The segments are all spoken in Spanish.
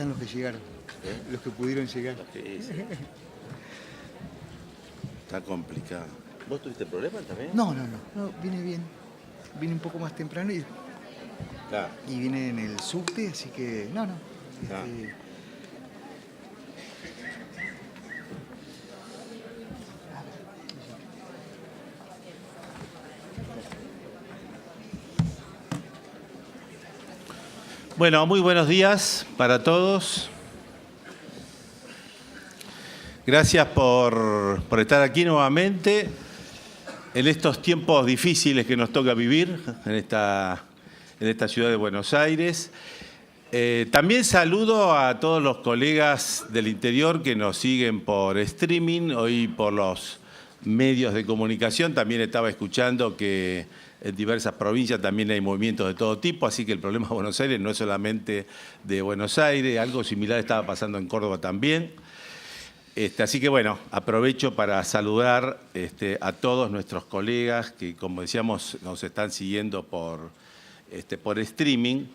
están los que llegaron, los que pudieron llegar. Está complicado. ¿Vos tuviste problemas también? No, vine bien. Vine un poco más temprano y vine en el subte, así que no. Bueno, muy buenos días para todos. Gracias por estar aquí nuevamente en estos tiempos difíciles que nos toca vivir en esta ciudad de Buenos Aires. También saludo a todos los colegas del interior que nos siguen por streaming, hoy por los medios de comunicación. También estaba escuchando que en diversas provincias también hay movimientos de todo tipo, así que el problema de Buenos Aires no es solamente de Buenos Aires, algo similar estaba pasando en Córdoba también. Así que bueno, aprovecho para saludar a todos nuestros colegas que, como decíamos, nos están siguiendo por streaming.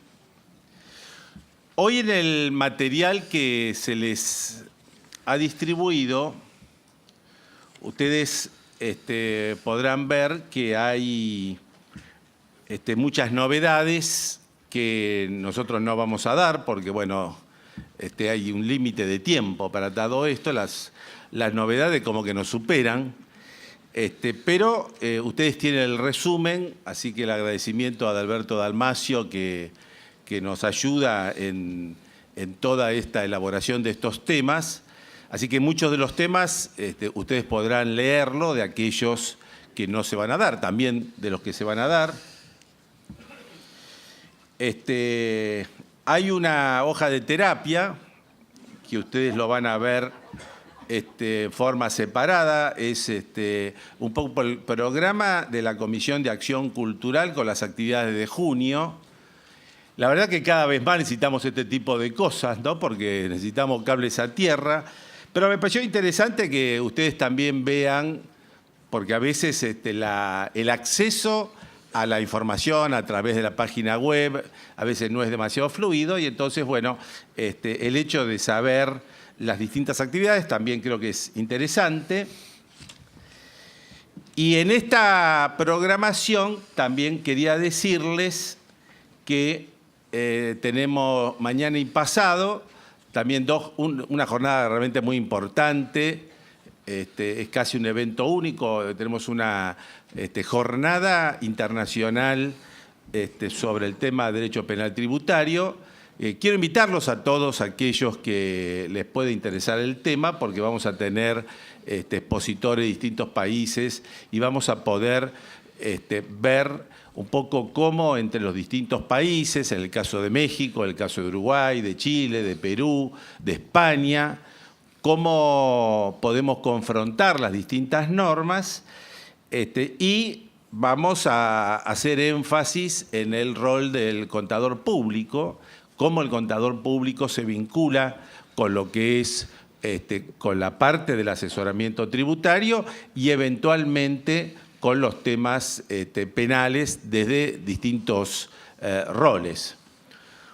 Hoy en el material que se les ha distribuido, ustedes podrán ver que hay muchas novedades que nosotros no vamos a dar porque, bueno, hay un límite de tiempo para todo esto. Las novedades como que nos superan, pero ustedes tienen el resumen, así que el agradecimiento a Adalberto Dalmacio que nos ayuda en toda esta elaboración de estos temas. Así que muchos de los temas ustedes podrán leerlo, de aquellos que no se van a dar, también de los que se van a dar. Hay una hoja de terapia que ustedes lo van a ver de forma separada. Es un poco el programa de la Comisión de Acción Cultural con las actividades de junio. La verdad que cada vez más necesitamos este tipo de cosas, ¿no? Porque necesitamos cables a tierra. Pero me pareció interesante que ustedes también vean, porque a veces el acceso a la información a través de la página web a veces no es demasiado fluido y entonces, bueno, el hecho de saber las distintas actividades también creo que es interesante. Y en esta programación también quería decirles que tenemos mañana y pasado también una jornada realmente muy importante. Es casi un evento único. Tenemos una jornada internacional sobre el tema de derecho penal tributario. Quiero invitarlos a todos aquellos que les puede interesar el tema, porque vamos a tener expositores de distintos países y vamos a poder ver un poco cómo entre los distintos países, en el caso de México, en el caso de Uruguay, de Chile, de Perú, de España, cómo podemos confrontar las distintas normas y vamos a hacer énfasis en el rol del contador público, cómo el contador público se vincula con lo que es con la parte del asesoramiento tributario y eventualmente con los temas penales desde distintos roles.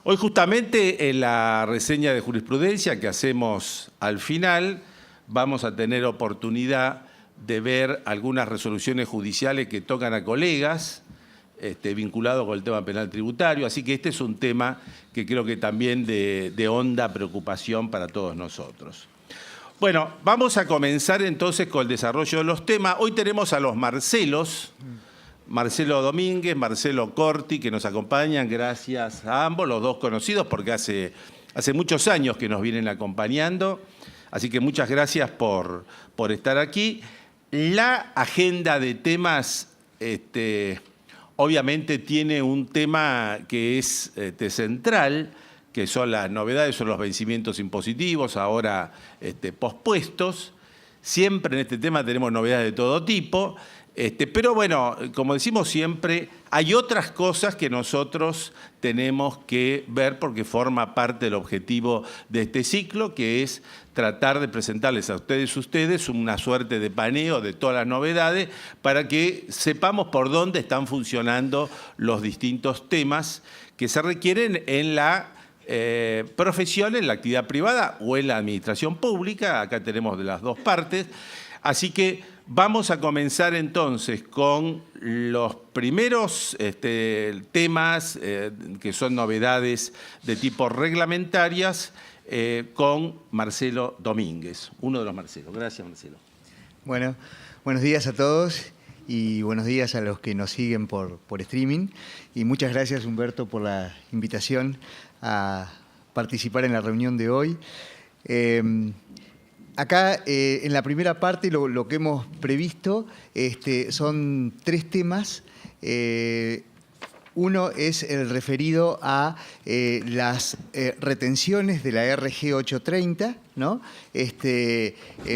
Hoy justamente en la reseña de jurisprudencia que hacemos al final vamos a tener oportunidad de ver algunas resoluciones judiciales que tocan a colegas vinculados con el tema penal tributario, así que este es un tema que creo que también de honda preocupación para todos nosotros. Bueno, vamos a comenzar entonces con el desarrollo de los temas. Hoy tenemos a los Marcelos, Marcelo Domínguez, Marcelo Corti, que nos acompañan, gracias a ambos, los dos conocidos, porque hace muchos años que nos vienen acompañando, así que muchas gracias por estar aquí. La agenda de temas, obviamente tiene un tema que es central, que son las novedades, son los vencimientos impositivos, ahora pospuestos. Siempre en este tema tenemos novedades de todo tipo, pero bueno, como decimos siempre, hay otras cosas que nosotros tenemos que ver porque forma parte del objetivo de este ciclo, que es tratar de presentarles a ustedes una suerte de paneo de todas las novedades para que sepamos por dónde están funcionando los distintos temas que se requieren en la profesión en la actividad privada o en la administración pública. Acá tenemos de las dos partes. Así que vamos a comenzar entonces con los primeros temas que son novedades de tipo reglamentarias con Marcelo Domínguez, uno de los Marcelos. Gracias, Marcelo. Bueno, buenos días a todos y buenos días a los que nos siguen por streaming. Y muchas gracias, Humberto, por la invitación a participar en la reunión de hoy. Acá, en la primera parte, lo que hemos previsto son 3 temas. Uno es el referido a las retenciones de la RG 830, ¿no?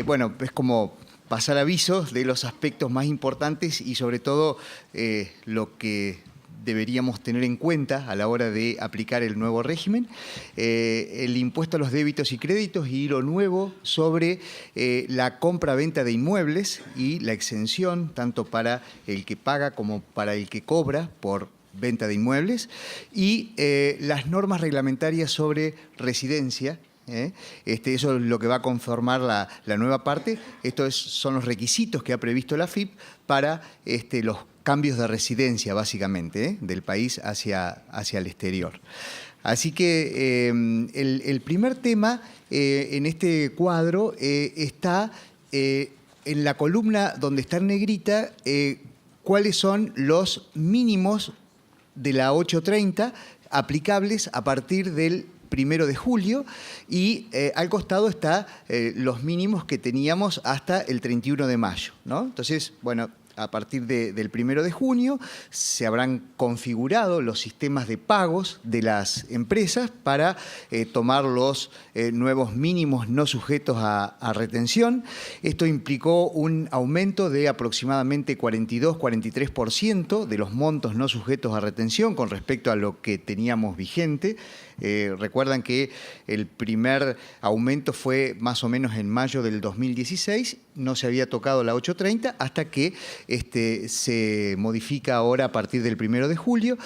Bueno, es como pasar avisos de los aspectos más importantes y sobre todo lo que deberíamos tener en cuenta a la hora de aplicar el nuevo régimen, el impuesto a los débitos y créditos y lo nuevo sobre la compra-venta de inmuebles y la exención tanto para el que paga como para el que cobra por venta de inmuebles y las normas reglamentarias sobre residencia. Eso es lo que va a conformar la nueva parte. Estos son los requisitos que ha previsto la FIP para los cambios de residencia, básicamente, del país hacia el exterior. Así que el primer tema en este cuadro está en la columna donde está en negrita cuáles son los mínimos de la 830 aplicables a partir del 1 de julio y al costado está los mínimos que teníamos hasta el 31 de mayo, ¿no? Entonces, bueno, a partir del 1 de junio se habrán configurado los sistemas de pagos de las empresas para tomar los nuevos mínimos no sujetos a retención. Esto implicó un aumento de aproximadamente 42-43% de los montos no sujetos a retención con respecto a lo que teníamos vigente. Recuerdan que el primer aumento fue más o menos en mayo del 2016, no se había tocado la 830 hasta que se modifica ahora a partir del 1 de julio.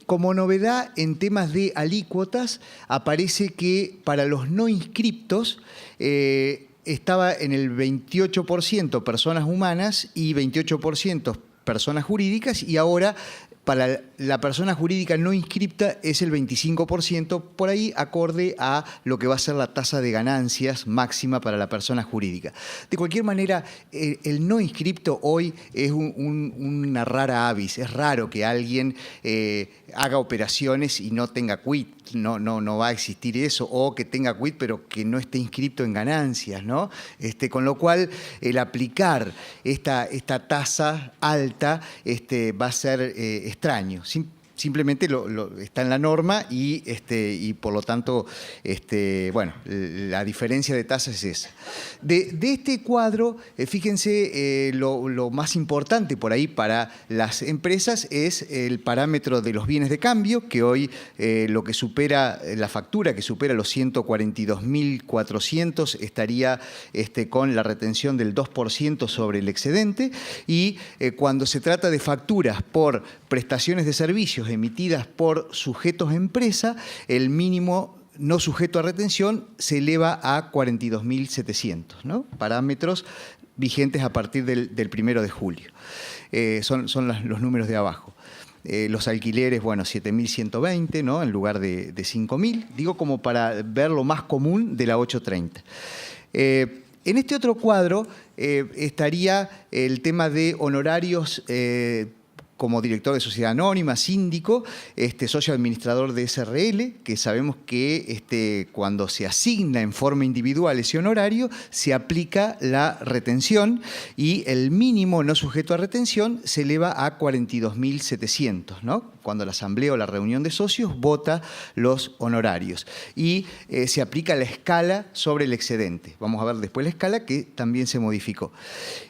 Como novedad en temas de alícuotas aparece que para los no inscriptos estaba en el 28% personas humanas y 28% personas jurídicas y ahora para la persona jurídica no inscripta es el 25%, por ahí acorde a lo que va a ser la tasa de ganancias máxima para la persona jurídica. De cualquier manera, el no inscripto hoy es una rara avis. Es raro que alguien haga operaciones y no tenga quit. No va a existir eso, o que tenga quit pero que no esté inscripto en ganancias, ¿no? Con lo cual, el aplicar esta tasa alta va a ser extraño. Simplemente está en la norma y por lo tanto, bueno, la diferencia de tasas es esa. De este cuadro, fíjense, lo más importante por ahí para las empresas es el parámetro de los bienes de cambio, que hoy lo que supera, la factura que supera los 142.400 estaría con la retención del 2% sobre el excedente y cuando se trata de facturas por prestaciones de servicios emitidas por sujetos empresa, el mínimo no sujeto a retención se eleva a 42.700, ¿no? Parámetros vigentes a partir del 1 de julio. Son los números de abajo. Los alquileres, bueno, 7.120, ¿no? En lugar de 5.000. Digo como para ver lo más común de la 830. En este otro cuadro estaría el tema de honorarios como director de sociedad anónima, síndico, socio administrador de SRL, que sabemos que cuando se asigna en forma individual ese honorario, se aplica la retención y el mínimo no sujeto a retención se eleva a 42.700, ¿no? Cuando la asamblea o la reunión de socios vota los honorarios. Y se aplica la escala sobre el excedente. Vamos a ver después la escala que también se modificó.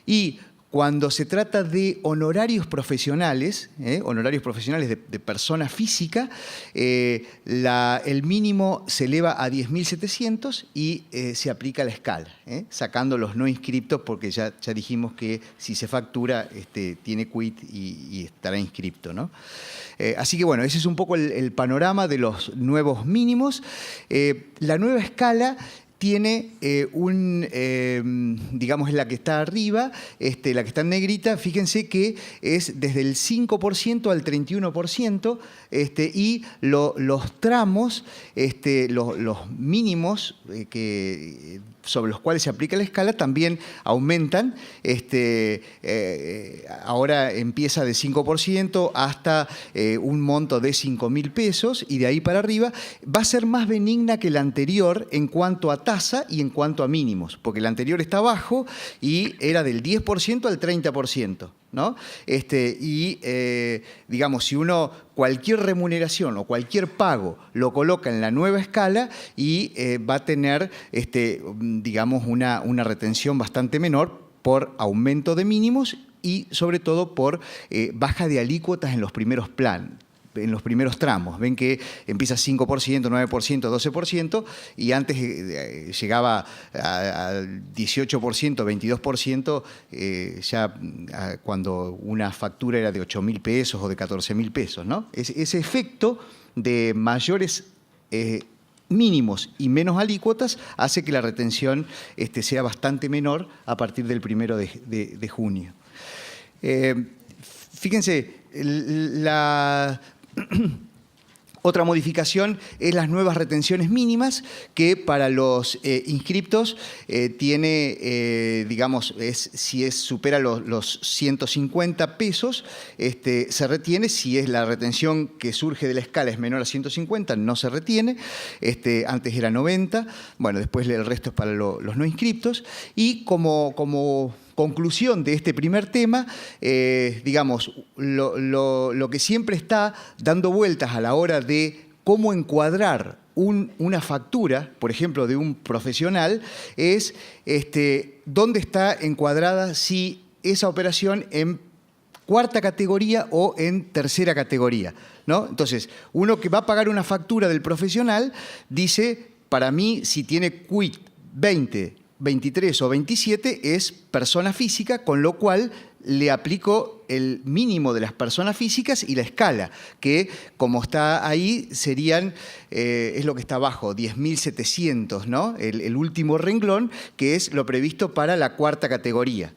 Y Cuando se trata de honorarios profesionales de persona física, el mínimo se eleva a 10.700 y se aplica la escala, sacando los no inscriptos, porque ya dijimos que si se factura tiene quit y estará inscripto, ¿no? Así que bueno, ese es un poco el panorama de los nuevos mínimos. La nueva escala tiene digamos, la que está arriba, la que está en negrita, fíjense que es desde el 5% al 31%, y los tramos, los mínimos sobre los cuales se aplica la escala también aumentan. Ahora empieza de 5% hasta un monto de 5.000 pesos, y de ahí para arriba va a ser más benigna que la anterior en cuanto a tasa y en cuanto a mínimos, porque la anterior está abajo y era del 10% al 30%. ¿No? Digamos, si uno cualquier remuneración o cualquier pago lo coloca en la nueva escala y va a tener, digamos, una retención bastante menor por aumento de mínimos y sobre todo por baja de alícuotas en los primeros tramos. Ven que empieza 5%, 9%, 12%, y antes llegaba al 18%, 22%, ya cuando una factura era de 8.000 pesos o de 14.000 pesos, ¿no? Ese efecto de mayores mínimos y menos alícuotas hace que la retención sea bastante menor a partir del 1 de junio. Fíjense, otra modificación es las nuevas retenciones mínimas, que para los inscriptos tiene, digamos, si supera los 150 pesos, se retiene. Si es la retención que surge de la escala es menor a 150, no se retiene. Antes era 90, bueno, después el resto es para los no inscriptos. Y como conclusión de este primer tema, digamos, lo que siempre está dando vueltas a la hora de cómo encuadrar una factura, por ejemplo, de un profesional, es dónde está encuadrada, si esa operación en cuarta categoría o en tercera categoría, ¿no? Entonces, uno que va a pagar una factura del profesional dice, para mí, si tiene quit 20, 23 o 27 es persona física, con lo cual le aplico el mínimo de las personas físicas y la escala, que como está ahí serían, es lo que está abajo, 10.700, ¿no? El último renglón, que es lo previsto para la cuarta categoría.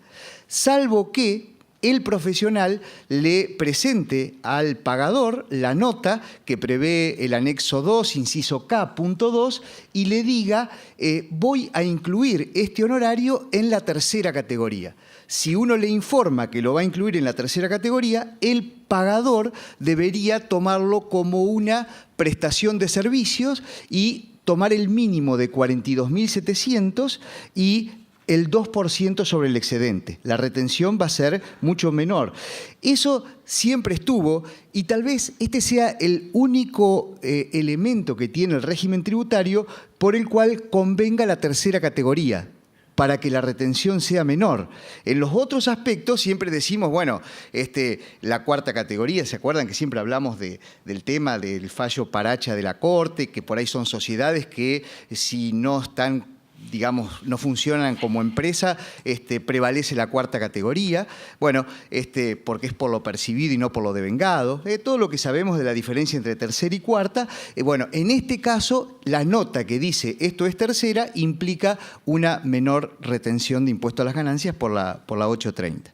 Salvo que el profesional le presente al pagador la nota que prevé el anexo 2, inciso K, punto 2, y le diga, voy a incluir este honorario en la tercera categoría. Si uno le informa que lo va a incluir en la tercera categoría, el pagador debería tomarlo como una prestación de servicios y tomar el mínimo de 42.700 y el 2% sobre el excedente. La retención va a ser mucho menor. Eso siempre estuvo, y tal vez este sea el único elemento que tiene el régimen tributario por el cual convenga la tercera categoría, para que la retención sea menor. En los otros aspectos siempre decimos, bueno, la cuarta categoría, ¿se acuerdan que siempre hablamos del tema del fallo Paracha de la Corte, que por ahí son sociedades que si no están, digamos, no funcionan como empresa, prevalece la cuarta categoría, bueno, porque es por lo percibido y no por lo devengado, todo lo que sabemos de la diferencia entre tercera y cuarta. Bueno, en este caso, la nota que dice esto es tercera implica una menor retención de impuesto a las ganancias por la 830.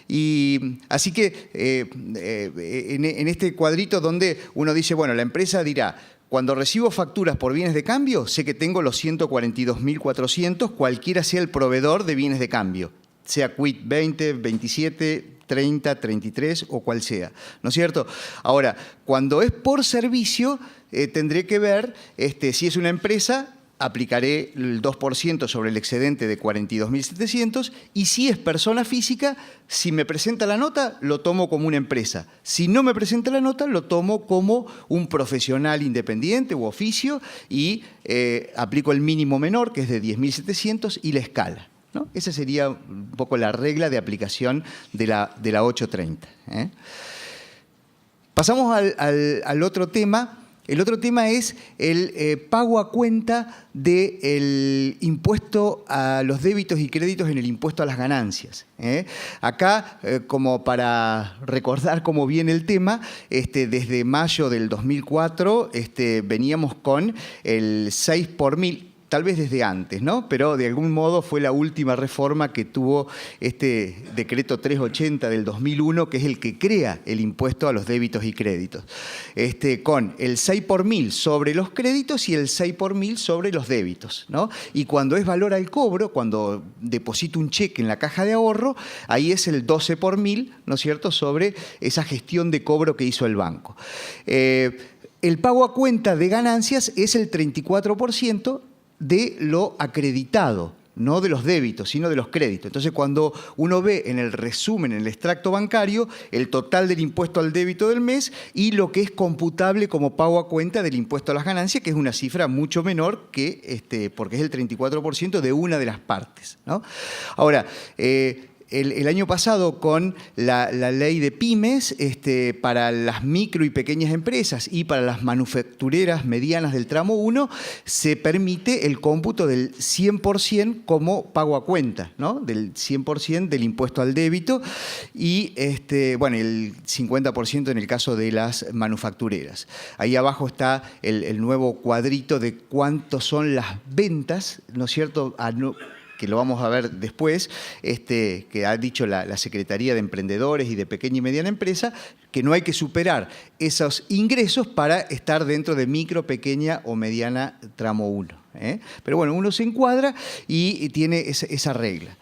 Y así que en este cuadrito donde uno dice, bueno, la empresa dirá, cuando recibo facturas por bienes de cambio, sé que tengo los 142.400, cualquiera sea el proveedor de bienes de cambio, sea quit 20, 27, 30, 33 o cual sea, ¿no es cierto? Ahora, cuando es por servicio, tendré que ver si es una empresa, aplicaré el 2% sobre el excedente de 42.700, y si es persona física, si me presenta la nota, lo tomo como una empresa. Si no me presenta la nota, lo tomo como un profesional independiente u oficio y aplico el mínimo menor, que es de 10.700, y la escala, ¿no? Esa sería un poco la regla de aplicación de la 830. Pasamos al otro tema. El otro tema es el pago a cuenta del impuesto a los débitos y créditos en el impuesto a las ganancias. Acá, como para recordar cómo viene el tema, desde mayo del 2004 veníamos con el 6 por mil. Tal vez desde antes, ¿no? Pero de algún modo fue la última reforma que tuvo este decreto 380 del 2001, que es el que crea el impuesto a los débitos y créditos, con el 6 por mil sobre los créditos y el 6 por mil sobre los débitos, ¿no? Y cuando es valor al cobro, cuando deposito un cheque en la caja de ahorro, ahí es el 12 por mil, ¿no es cierto?, sobre esa gestión de cobro que hizo el banco. El pago a cuenta de ganancias es el 34%, de lo acreditado, no de los débitos, sino de los créditos. Entonces, cuando uno ve en el resumen, en el extracto bancario, el total del impuesto al débito del mes y lo que es computable como pago a cuenta del impuesto a las ganancias, que es una cifra mucho menor que, porque es el 34% de una de las partes, ¿no? Ahora, el año pasado, con la ley de pymes, para las micro y pequeñas empresas y para las manufactureras medianas del tramo 1, se permite el cómputo del 100% como pago a cuenta, ¿no? Del 100% del impuesto al débito y bueno, el 50% en el caso de las manufactureras. Ahí abajo está el nuevo cuadrito de cuántos son las ventas, ¿no es cierto?, que lo vamos a ver después, que ha dicho la Secretaría de Emprendedores y de Pequeña y Mediana Empresa, que no hay que superar esos ingresos para estar dentro de micro, pequeña o mediana tramo 1. Pero bueno, uno se encuadra y tiene esa regla.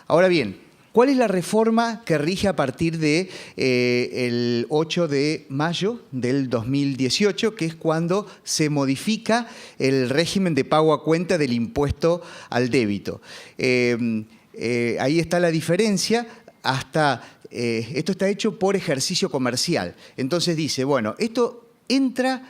Ahora bien, ¿cuál es la reforma que rige a partir de el 8 de mayo del 2018, que es cuando se modifica el régimen de pago a cuenta del impuesto al débito? Ahí está la diferencia. Esto está hecho por ejercicio comercial. Entonces dice, bueno, esto entra...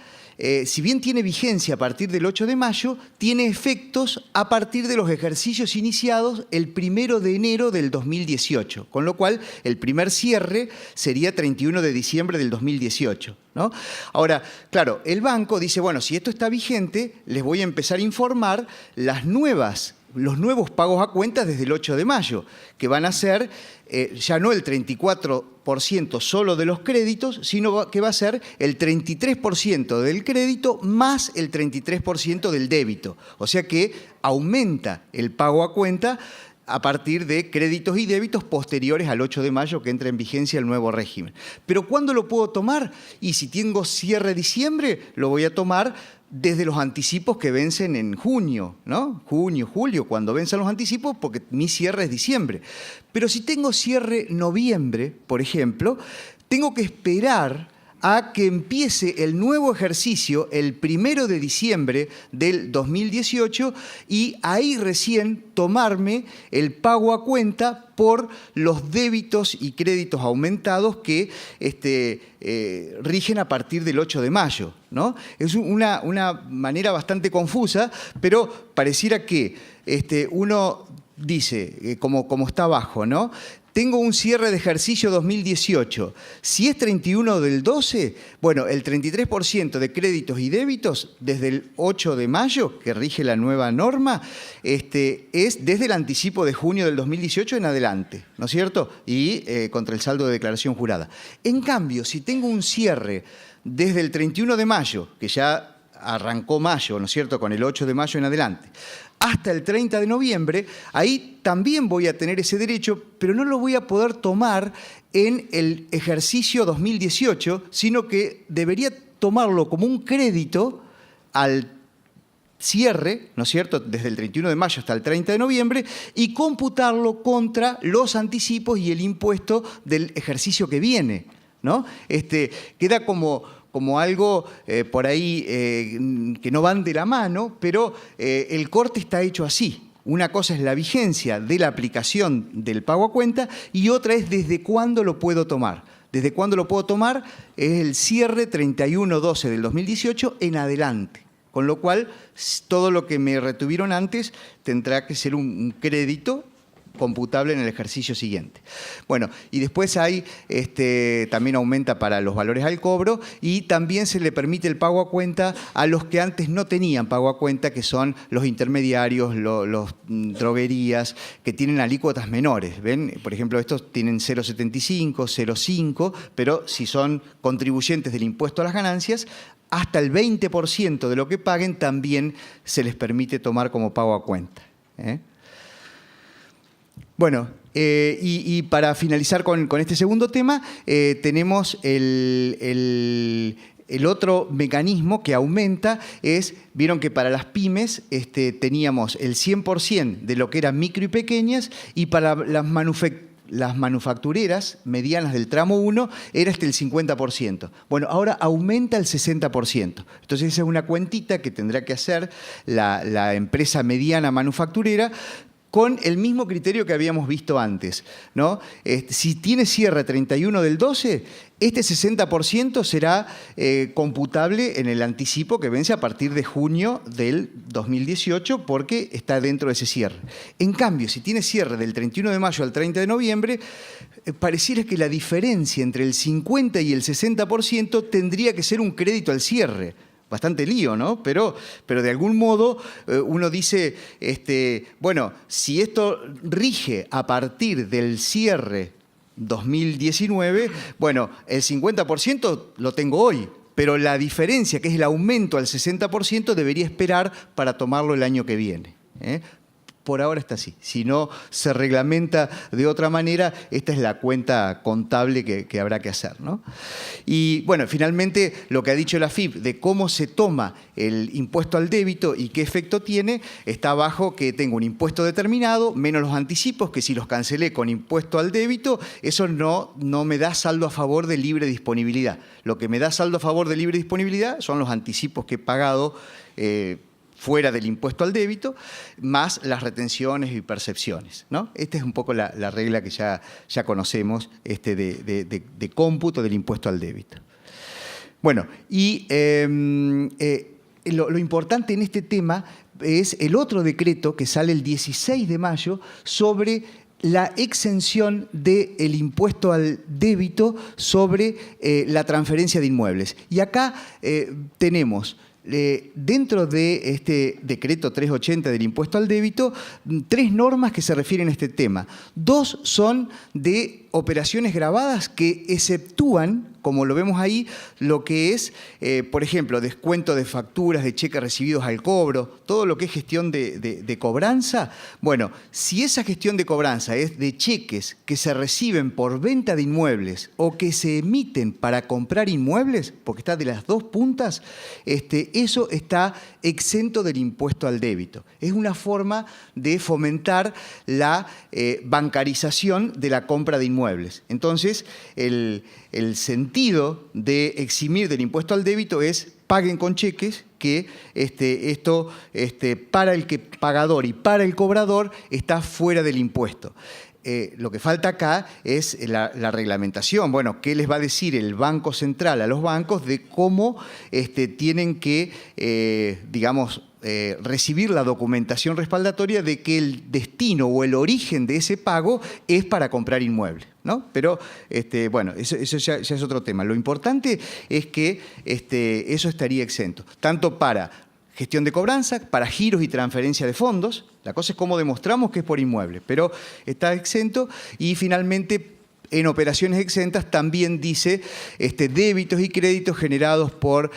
si bien tiene vigencia a partir del 8 de mayo, tiene efectos a partir de los ejercicios iniciados el 1 de enero del 2018, con lo cual el primer cierre sería 31 de diciembre del 2018, ¿no? Ahora, claro, el banco dice, bueno, si esto está vigente, les voy a empezar a informar los nuevos pagos a cuentas desde el 8 de mayo, que van a ser ya no el 34% solo de los créditos, sino que va a ser el 33% del crédito más el 33% del débito. O sea que aumenta el pago a cuenta a partir de créditos y débitos posteriores al 8 de mayo que entra en vigencia el nuevo régimen. ¿Pero cuándo lo puedo tomar? Y si tengo cierre de diciembre, lo voy a tomar desde los anticipos que vencen en junio, ¿no? Junio, julio, cuando venzan los anticipos, porque mi cierre es diciembre. Pero si tengo cierre noviembre, por ejemplo, tengo que esperar a que empiece el nuevo ejercicio el 1 de diciembre del 2018 y ahí recién tomarme el pago a cuenta por los débitos y créditos aumentados que rigen a partir del 8 de mayo, ¿no? Es una manera bastante confusa, pero pareciera que uno dice, como está abajo, ¿no? Tengo un cierre de ejercicio 2018. Si es 31 del 12, bueno, el 33% de créditos y débitos desde el 8 de mayo, que rige la nueva norma, es desde el anticipo de junio del 2018 en adelante, ¿no es cierto? Y contra el saldo de declaración jurada. En cambio, si tengo un cierre desde el 31 de mayo, que ya arrancó mayo, ¿no es cierto?, con el 8 de mayo en adelante, hasta el 30 de noviembre, ahí también voy a tener ese derecho, pero no lo voy a poder tomar en el ejercicio 2018, sino que debería tomarlo como un crédito al cierre, ¿no es cierto?, desde el 31 de mayo hasta el 30 de noviembre, y computarlo contra los anticipos y el impuesto del ejercicio que viene, ¿no? Queda como algo por ahí que no van de la mano, pero el corte está hecho así. Una cosa es la vigencia de la aplicación del pago a cuenta y otra es desde cuándo lo puedo tomar. Desde cuándo lo puedo tomar es el cierre 31/12 del 2018 en adelante. Con lo cual, todo lo que me retuvieron antes tendrá que ser un crédito computable en el ejercicio siguiente. Bueno, y después hay, también aumenta para los valores al cobro y también se le permite el pago a cuenta a los que antes no tenían pago a cuenta, que son los intermediarios, los droguerías, que tienen alícuotas menores. ¿Ven? Por ejemplo, estos tienen 0,75, 0,5, pero si son contribuyentes del impuesto a las ganancias, hasta el 20% de lo que paguen también se les permite tomar como pago a cuenta. Bueno, y para finalizar con este segundo tema, tenemos el otro mecanismo que aumenta vieron que para las pymes teníamos el 100% de lo que eran micro y pequeñas, y para las manufactureras medianas del tramo 1 era el 50%. Bueno, ahora aumenta el 60%. Entonces esa es una cuentita que tendrá que hacer la empresa mediana manufacturera con el mismo criterio que habíamos visto antes, ¿no? Si tiene cierre 31 del 12, este 60% será computable en el anticipo que vence a partir de junio del 2018 porque está dentro de ese cierre. En cambio, si tiene cierre del 31 de mayo al 30 de noviembre, pareciera que la diferencia entre el 50 y el 60% tendría que ser un crédito al cierre. Bastante lío, ¿no? Pero de algún modo uno dice, bueno, si esto rige a partir del cierre 2019, bueno, el 50% lo tengo hoy, pero la diferencia, que es el aumento al 60%, debería esperar para tomarlo el año que viene. Por ahora está así. Si no se reglamenta de otra manera, esta es la cuenta contable que habrá que hacer, ¿no? Y bueno, finalmente lo que ha dicho la AFIP de cómo se toma el impuesto al débito y qué efecto tiene, está abajo que tengo un impuesto determinado, menos los anticipos, que si los cancelé con impuesto al débito, eso no me da saldo a favor de libre disponibilidad. Lo que me da saldo a favor de libre disponibilidad son los anticipos que he pagado fuera del impuesto al débito, más las retenciones y percepciones, ¿no? Esta es un poco la regla que ya conocemos de cómputo del impuesto al débito. Bueno, y lo importante en este tema es el otro decreto que sale el 16 de mayo sobre la exención del impuesto al débito sobre la transferencia de inmuebles. Y acá tenemos dentro de este decreto 380 del impuesto al débito, 3 normas que se refieren a este tema. 2 son de operaciones grabadas que exceptúan, como lo vemos ahí, lo que es, por ejemplo, descuento de facturas, de cheques recibidos al cobro, todo lo que es gestión de cobranza. Bueno, si esa gestión de cobranza es de cheques que se reciben por venta de inmuebles o que se emiten para comprar inmuebles, porque está de las 2 puntas, eso está exento del impuesto al débito. Es una forma de fomentar la bancarización de la compra de inmuebles. Entonces, el sentido de eximir del impuesto al débito es paguen con cheques, que esto para el pagador y para el cobrador está fuera del impuesto. Lo que falta acá es la reglamentación. Bueno, ¿qué les va a decir el Banco Central a los bancos de cómo tienen que, digamos, recibir la documentación respaldatoria de que el destino o el origen de ese pago es para comprar inmuebles, ¿no? Pero, bueno, eso ya es otro tema. Lo importante es que eso estaría exento, tanto para gestión de cobranza, para giros y transferencia de fondos. La cosa es cómo demostramos que es por inmueble, pero está exento. Y finalmente, en operaciones exentas también dice débitos y créditos generados por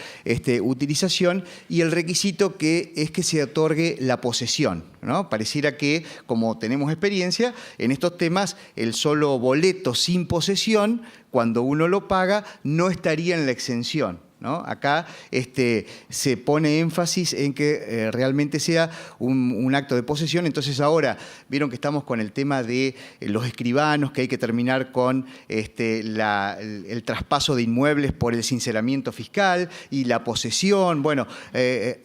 utilización, y el requisito que es que se otorgue la posesión, ¿no? Pareciera que, como tenemos experiencia en estos temas, el solo boleto sin posesión, cuando uno lo paga, no estaría en la exención, ¿no? Acá se pone énfasis en que realmente sea un acto de posesión. Entonces ahora vieron que estamos con el tema de los escribanos, que hay que terminar con el traspaso de inmuebles por el sinceramiento fiscal y la posesión. Bueno,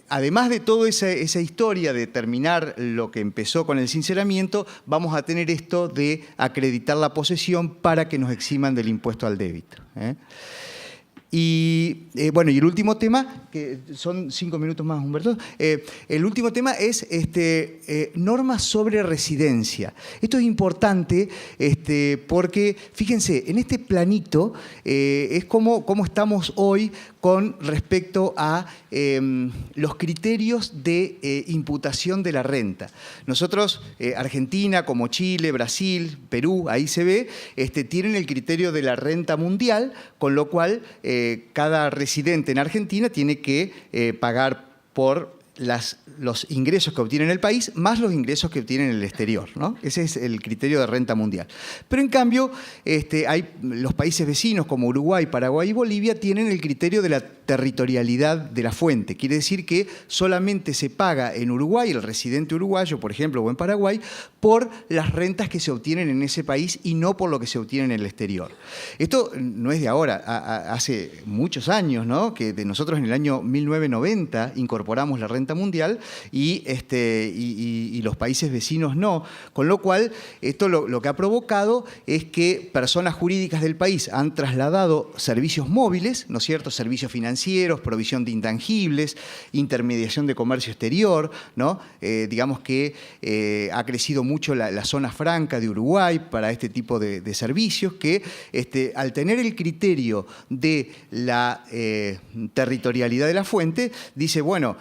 además de toda esa historia de terminar lo que empezó con el sinceramiento, vamos a tener esto de acreditar la posesión para que nos eximan del impuesto al débito. Y bueno, y el último tema, que son 5 minutos más, Humberto, el último tema es normas sobre residencia. Esto es importante porque, fíjense, en este planito es como estamos hoy con respecto a los criterios de imputación de la renta. Nosotros, Argentina, como Chile, Brasil, Perú, ahí se ve, tienen el criterio de la renta mundial, con lo cual cada residente en Argentina tiene que pagar por los ingresos que obtiene en el país más los ingresos que obtiene en el exterior, ¿no? Ese es el criterio de renta mundial. Pero en cambio, hay los países vecinos como Uruguay, Paraguay y Bolivia tienen el criterio de la territorialidad de la fuente. Quiere decir que solamente se paga en Uruguay, el residente uruguayo, por ejemplo, o en Paraguay, por las rentas que se obtienen en ese país y no por lo que se obtiene en el exterior. Esto no es de ahora, hace muchos años, ¿no? Que nosotros en el año 1990 incorporamos la renta mundial y los países vecinos no. Con lo cual, esto lo que ha provocado es que personas jurídicas del país han trasladado servicios móviles, ¿no es cierto?, servicios financieros, provisión de intangibles, intermediación de comercio exterior, ¿no? Digamos que ha crecido mucho la zona franca de Uruguay para este tipo de servicios que, al tener el criterio de la territorialidad de la fuente, dice, bueno,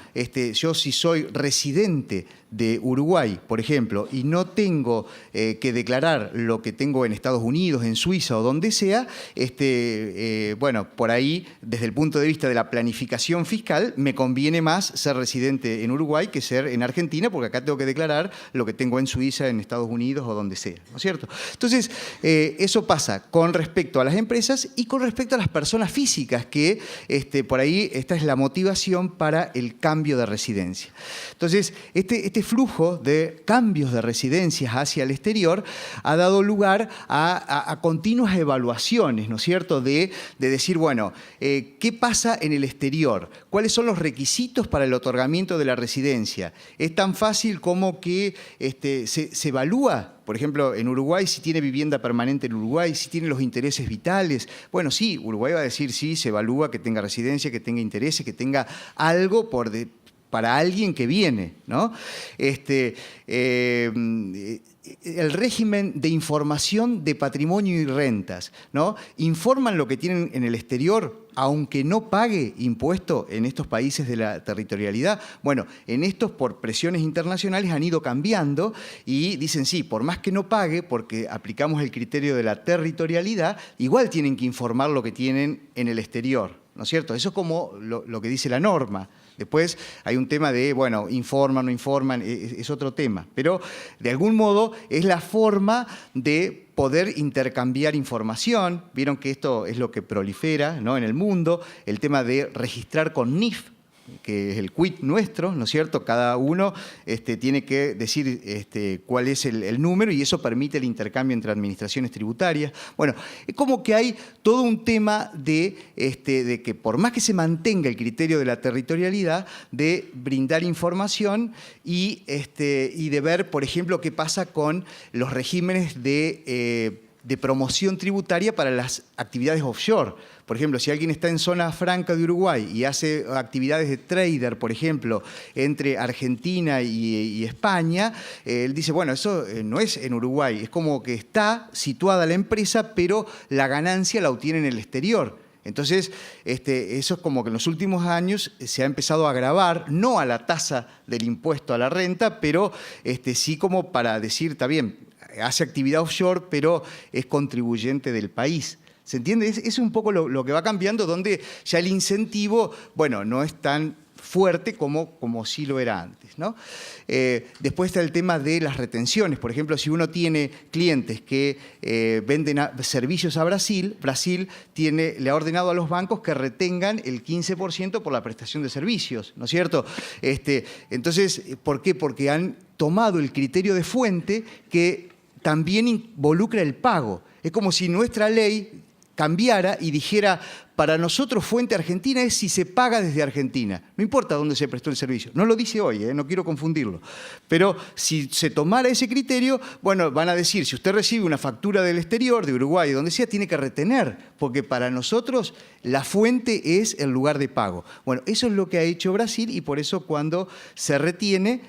yo si soy residente de Uruguay, por ejemplo, y no tengo que declarar lo que tengo en Estados Unidos, en Suiza o donde sea, bueno, por ahí, desde el punto de vista de la planificación fiscal, me conviene más ser residente en Uruguay que ser en Argentina, porque acá tengo que declarar lo que tengo en Suiza, en Estados Unidos o donde sea, ¿no es cierto? Entonces, eso pasa con respecto a las empresas y con respecto a las personas físicas, que por ahí esta es la motivación para el cambio de residencia. Entonces, este flujo de cambios de residencias hacia el exterior ha dado lugar a continuas evaluaciones, ¿no es cierto?, de decir, bueno, ¿qué pasa en el exterior? ¿Cuáles son los requisitos para el otorgamiento de la residencia? ¿Es tan fácil como que se evalúa? Por ejemplo, en Uruguay, si tiene vivienda permanente en Uruguay, si tiene los intereses vitales. Bueno, sí, Uruguay va a decir sí, se evalúa que tenga residencia, que tenga intereses, que tenga algo para alguien que viene, ¿no? El régimen de información de patrimonio y rentas, ¿no? Informan lo que tienen en el exterior, aunque no pague impuesto en estos países de la territorialidad. Bueno, en estos, por presiones internacionales, han ido cambiando y dicen, sí, por más que no pague, porque aplicamos el criterio de la territorialidad, igual tienen que informar lo que tienen en el exterior, ¿no es cierto? Eso es como lo que dice la norma. Después hay un tema de, bueno, informan, no informan, es otro tema. Pero, de algún modo, es la forma de poder intercambiar información. Vieron que esto es lo que prolifera, ¿no?, en el mundo. El tema de registrar con NIF, que es el quit nuestro, ¿no es cierto? Cada uno tiene que decir cuál es el número y eso permite el intercambio entre administraciones tributarias. Bueno, es como que hay todo un tema de que por más que se mantenga el criterio de la territorialidad, de brindar información y de ver, por ejemplo, qué pasa con los regímenes de promoción tributaria para las actividades offshore. Por ejemplo, si alguien está en zona franca de Uruguay y hace actividades de trader, por ejemplo, entre Argentina y España, él dice, bueno, eso no es en Uruguay, es como que está situada la empresa, pero la ganancia la obtiene en el exterior. Entonces, eso es como que en los últimos años se ha empezado a agravar, no a la tasa del impuesto a la renta, pero sí como para decir, está bien, hace actividad offshore, pero es contribuyente del país. ¿Se entiende? Es un poco lo que va cambiando, donde ya el incentivo, bueno, no es tan fuerte como sí lo era antes, ¿no? Después está el tema de las retenciones. Por ejemplo, si uno tiene clientes que venden servicios a Brasil, Brasil le ha ordenado a los bancos que retengan el 15% por la prestación de servicios, ¿no es cierto? Entonces, ¿por qué? Porque han tomado el criterio de fuente que también involucra el pago. Es como si nuestra ley cambiara y dijera, para nosotros fuente argentina es si se paga desde Argentina. No importa dónde se prestó el servicio. No lo dice hoy, no quiero confundirlo. Pero si se tomara ese criterio, bueno, van a decir, si usted recibe una factura del exterior, de Uruguay, de donde sea, tiene que retener, porque para nosotros la fuente es el lugar de pago. Bueno, eso es lo que ha hecho Brasil y por eso cuando se retiene,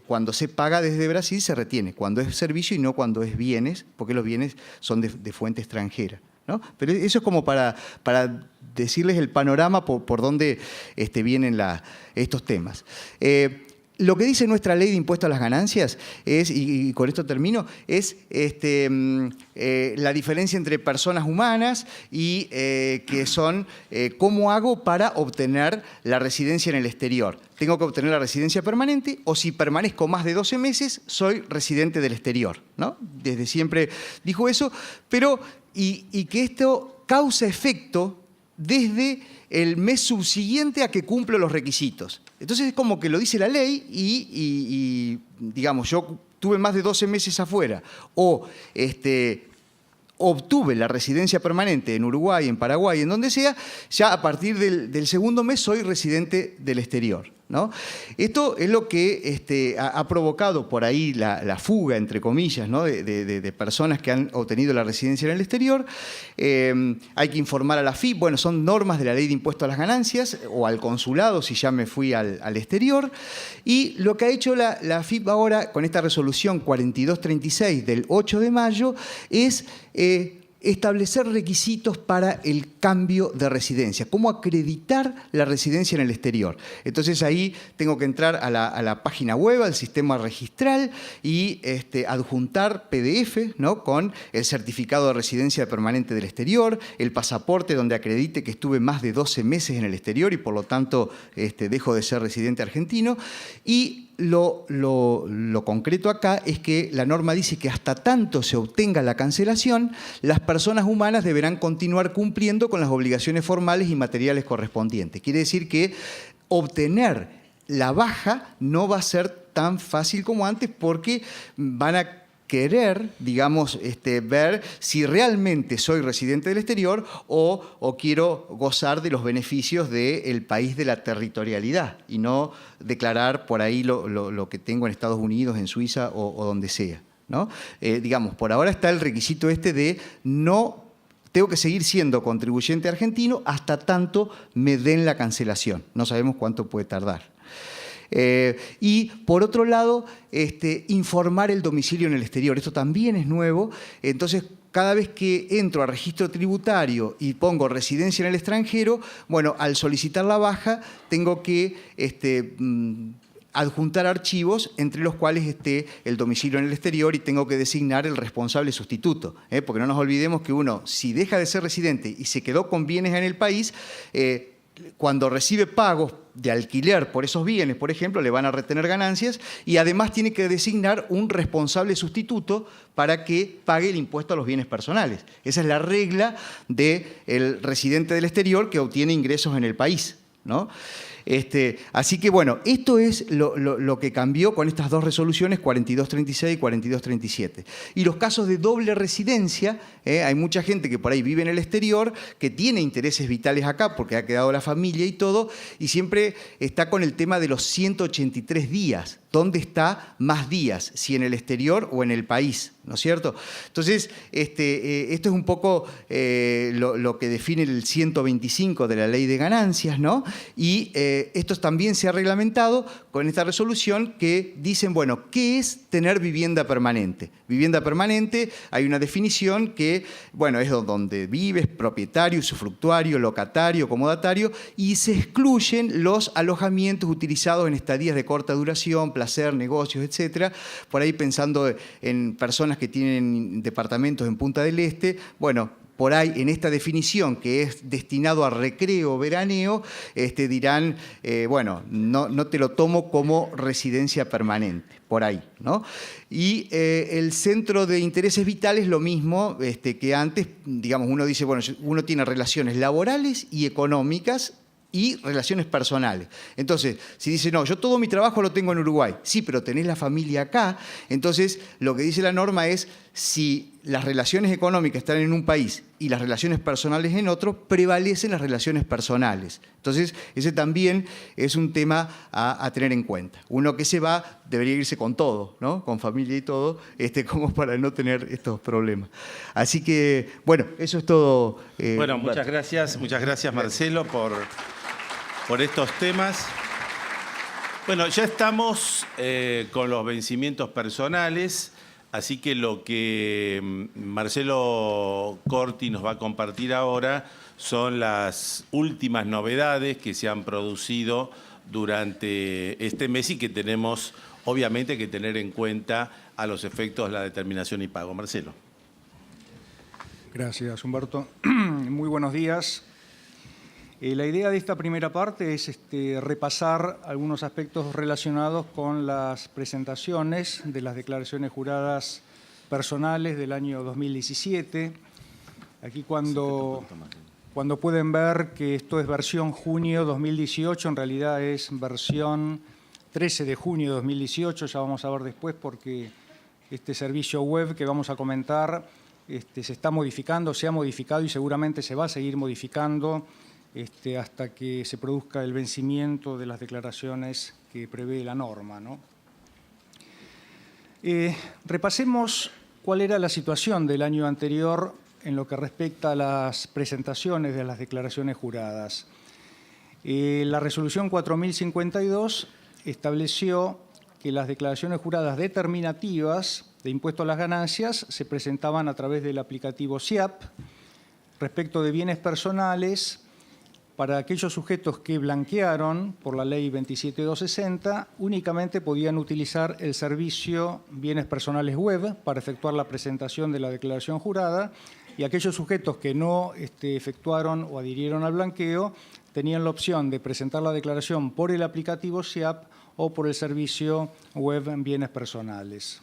cuando se paga desde Brasil se retiene, cuando es servicio y no cuando es bienes, porque los bienes son de fuente extranjera, ¿no? Pero eso es como para decirles el panorama por donde vienen estos temas. Lo que dice nuestra ley de impuesto a las ganancias es, y con esto termino, es la diferencia entre personas humanas y que son cómo hago para obtener la residencia en el exterior. Tengo que obtener la residencia permanente o si permanezco más de 12 meses, soy residente del exterior, ¿no? Desde siempre dijo eso, pero y que esto causa efecto desde el mes subsiguiente a que cumplo los requisitos. Entonces es como que lo dice la ley y digamos, yo tuve más de 12 meses afuera o obtuve la residencia permanente en Uruguay, en Paraguay, en donde sea, ya a partir del segundo mes soy residente del exterior, ¿no? Esto es lo que ha provocado por ahí la fuga, entre comillas, ¿no? de personas que han obtenido la residencia en el exterior. Hay que informar a la AFIP, bueno, son normas de la ley de impuesto a las ganancias o al consulado si ya me fui al exterior. Y lo que ha hecho la AFIP ahora con esta resolución 4236 del 8 de mayo es establecer requisitos para el cambio de residencia, cómo acreditar la residencia en el exterior. Entonces ahí tengo que entrar a la página web, al sistema registral y adjuntar PDF, ¿no? Con el certificado de residencia permanente del exterior, el pasaporte donde acredite que estuve más de 12 meses en el exterior y por lo tanto dejo de ser residente argentino. Y lo concreto acá es que la norma dice que hasta tanto se obtenga la cancelación, las personas humanas deberán continuar cumpliendo con las obligaciones formales y materiales correspondientes. Quiere decir que obtener la baja no va a ser tan fácil como antes porque van a querer, digamos, ver si realmente soy residente del exterior o quiero gozar de los beneficios del país de la territorialidad y no declarar por ahí lo que tengo en Estados Unidos, en Suiza o donde sea, ¿no? Digamos, por ahora está el requisito de no tengo que seguir siendo contribuyente argentino hasta tanto me den la cancelación. No sabemos cuánto puede tardar. Y por otro lado, informar el domicilio en el exterior. Esto también es nuevo. Entonces, cada vez que entro a registro tributario y pongo residencia en el extranjero, bueno, al solicitar la baja tengo que adjuntar archivos entre los cuales esté el domicilio en el exterior y tengo que designar el responsable sustituto. Porque no nos olvidemos que uno, si deja de ser residente y se quedó con bienes en el país, cuando recibe pagos de alquiler por esos bienes, por ejemplo, le van a retener ganancias y además tiene que designar un responsable sustituto para que pague el impuesto a los bienes personales. Esa es la regla del residente del exterior que obtiene ingresos en el país, ¿no? Así que, bueno, esto es lo que cambió con estas dos resoluciones, 4236 y 4237. Y los casos de doble residencia, hay mucha gente que por ahí vive en el exterior, que tiene intereses vitales acá porque ha quedado la familia y todo, y siempre está con el tema de los 183 días. ¿Dónde está más días? Si en el exterior o en el país, ¿no es cierto? Entonces, esto es un poco lo que define el 125 de la Ley de Ganancias, ¿no? Y esto también se ha reglamentado con esta resolución que dicen, bueno, ¿qué es tener vivienda permanente? Vivienda permanente, hay una definición que, bueno, es donde vives, propietario, usufructuario, locatario, comodatario, y se excluyen los alojamientos utilizados en estadías de corta duración, placer, negocios, etcétera. Por ahí pensando en personas que tienen departamentos en Punta del Este, bueno, por ahí en esta definición que es destinado a recreo, veraneo, dirán, bueno, no te lo tomo como residencia permanente, por ahí, ¿no? Y el centro de intereses vitales lo mismo que antes, digamos, uno dice, bueno, uno tiene relaciones laborales y económicas y relaciones personales. Entonces, si dice, no, yo todo mi trabajo lo tengo en Uruguay, sí, pero tenés la familia acá, entonces lo que dice la norma es, si las relaciones económicas están en un país y las relaciones personales en otro, prevalecen las relaciones personales. Entonces, ese también es un tema a tener en cuenta. Uno que se va debería irse con todo, ¿no? Con familia y todo, como para no tener estos problemas. Así que, bueno, eso es todo. Bueno, Humberto. muchas gracias Marcelo por estos temas. Bueno, ya estamos con los vencimientos personales. Así que lo que Marcelo Corti nos va a compartir ahora son las últimas novedades que se han producido durante este mes y que tenemos, obviamente, que tener en cuenta a los efectos de la determinación y pago. Marcelo. Gracias, Humberto. Muy buenos días. La idea de esta primera parte es repasar algunos aspectos relacionados con las presentaciones de las declaraciones juradas personales del año 2017. Aquí cuando pueden ver que esto es versión junio 2018, en realidad es versión 13 de junio 2018, ya vamos a ver después porque este servicio web que vamos a comentar se está modificando, se ha modificado y seguramente se va a seguir modificando hasta que se produzca el vencimiento de las declaraciones que prevé la norma, ¿no? Repasemos cuál era la situación del año anterior en lo que respecta a las presentaciones de las declaraciones juradas. La resolución 4052 estableció que las declaraciones juradas determinativas de impuesto a las ganancias se presentaban a través del aplicativo SIAP. Respecto de bienes personales, para aquellos sujetos que blanquearon por la Ley 27260, únicamente podían utilizar el servicio Bienes Personales Web para efectuar la presentación de la declaración jurada, y aquellos sujetos que no efectuaron o adhirieron al blanqueo tenían la opción de presentar la declaración por el aplicativo SIAP o por el servicio Web Bienes Personales.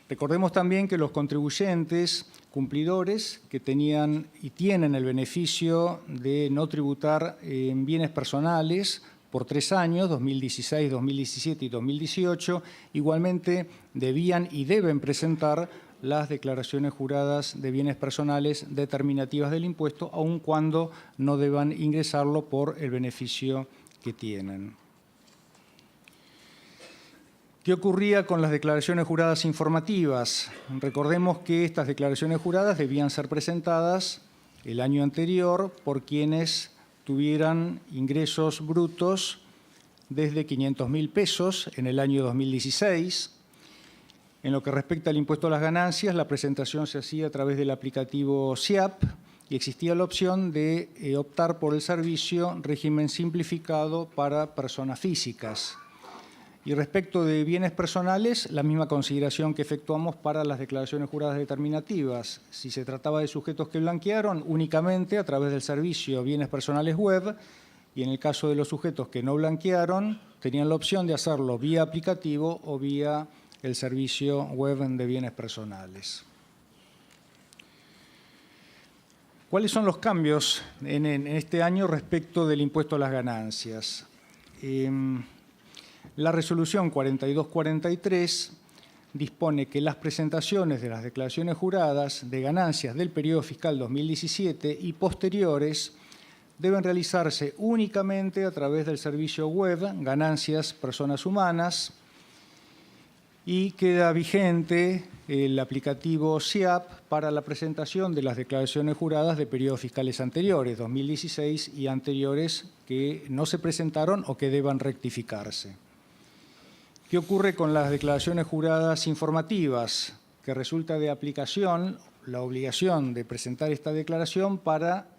Recordemos también que los contribuyentes cumplidores que tenían y tienen el beneficio de no tributar en bienes personales por 3 años, 2016, 2017 y 2018, igualmente debían y deben presentar las declaraciones juradas de bienes personales determinativas del impuesto, aun cuando no deban ingresarlo por el beneficio que tienen. ¿Qué ocurría con las declaraciones juradas informativas? Recordemos que estas declaraciones juradas debían ser presentadas el año anterior por quienes tuvieran ingresos brutos desde 500.000 pesos en el año 2016. En lo que respecta al impuesto a las ganancias, la presentación se hacía a través del aplicativo SIAP y existía la opción de optar por el servicio régimen simplificado para personas físicas. Y respecto de bienes personales, la misma consideración que efectuamos para las declaraciones juradas determinativas. Si se trataba de sujetos que blanquearon, únicamente a través del servicio Bienes Personales Web, y en el caso de los sujetos que no blanquearon, tenían la opción de hacerlo vía aplicativo o vía el servicio web de bienes personales. ¿Cuáles son los cambios en este año respecto del impuesto a las ganancias? La resolución 4243 dispone que las presentaciones de las declaraciones juradas de ganancias del periodo fiscal 2017 y posteriores deben realizarse únicamente a través del servicio web Ganancias Personas Humanas, y queda vigente el aplicativo SIAP para la presentación de las declaraciones juradas de periodos fiscales anteriores, 2016 y anteriores, que no se presentaron o que deban rectificarse. ¿Qué ocurre con las declaraciones juradas informativas? Que resulta de aplicación la obligación de presentar esta declaración para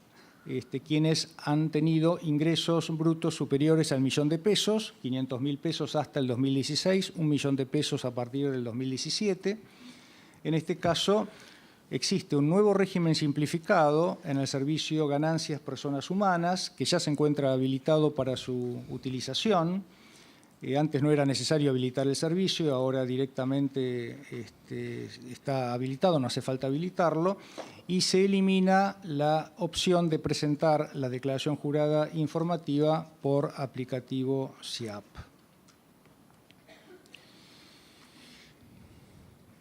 quienes han tenido ingresos brutos superiores al 1.000.000 de pesos, 500.000 pesos hasta el 2016, 1.000.000 de pesos a partir del 2017. En este caso, existe un nuevo régimen simplificado en el servicio Ganancias Personas Humanas, que ya se encuentra habilitado para su utilización. Antes no era necesario habilitar el servicio, ahora directamente está habilitado, no hace falta habilitarlo, y se elimina la opción de presentar la declaración jurada informativa por aplicativo SIAP.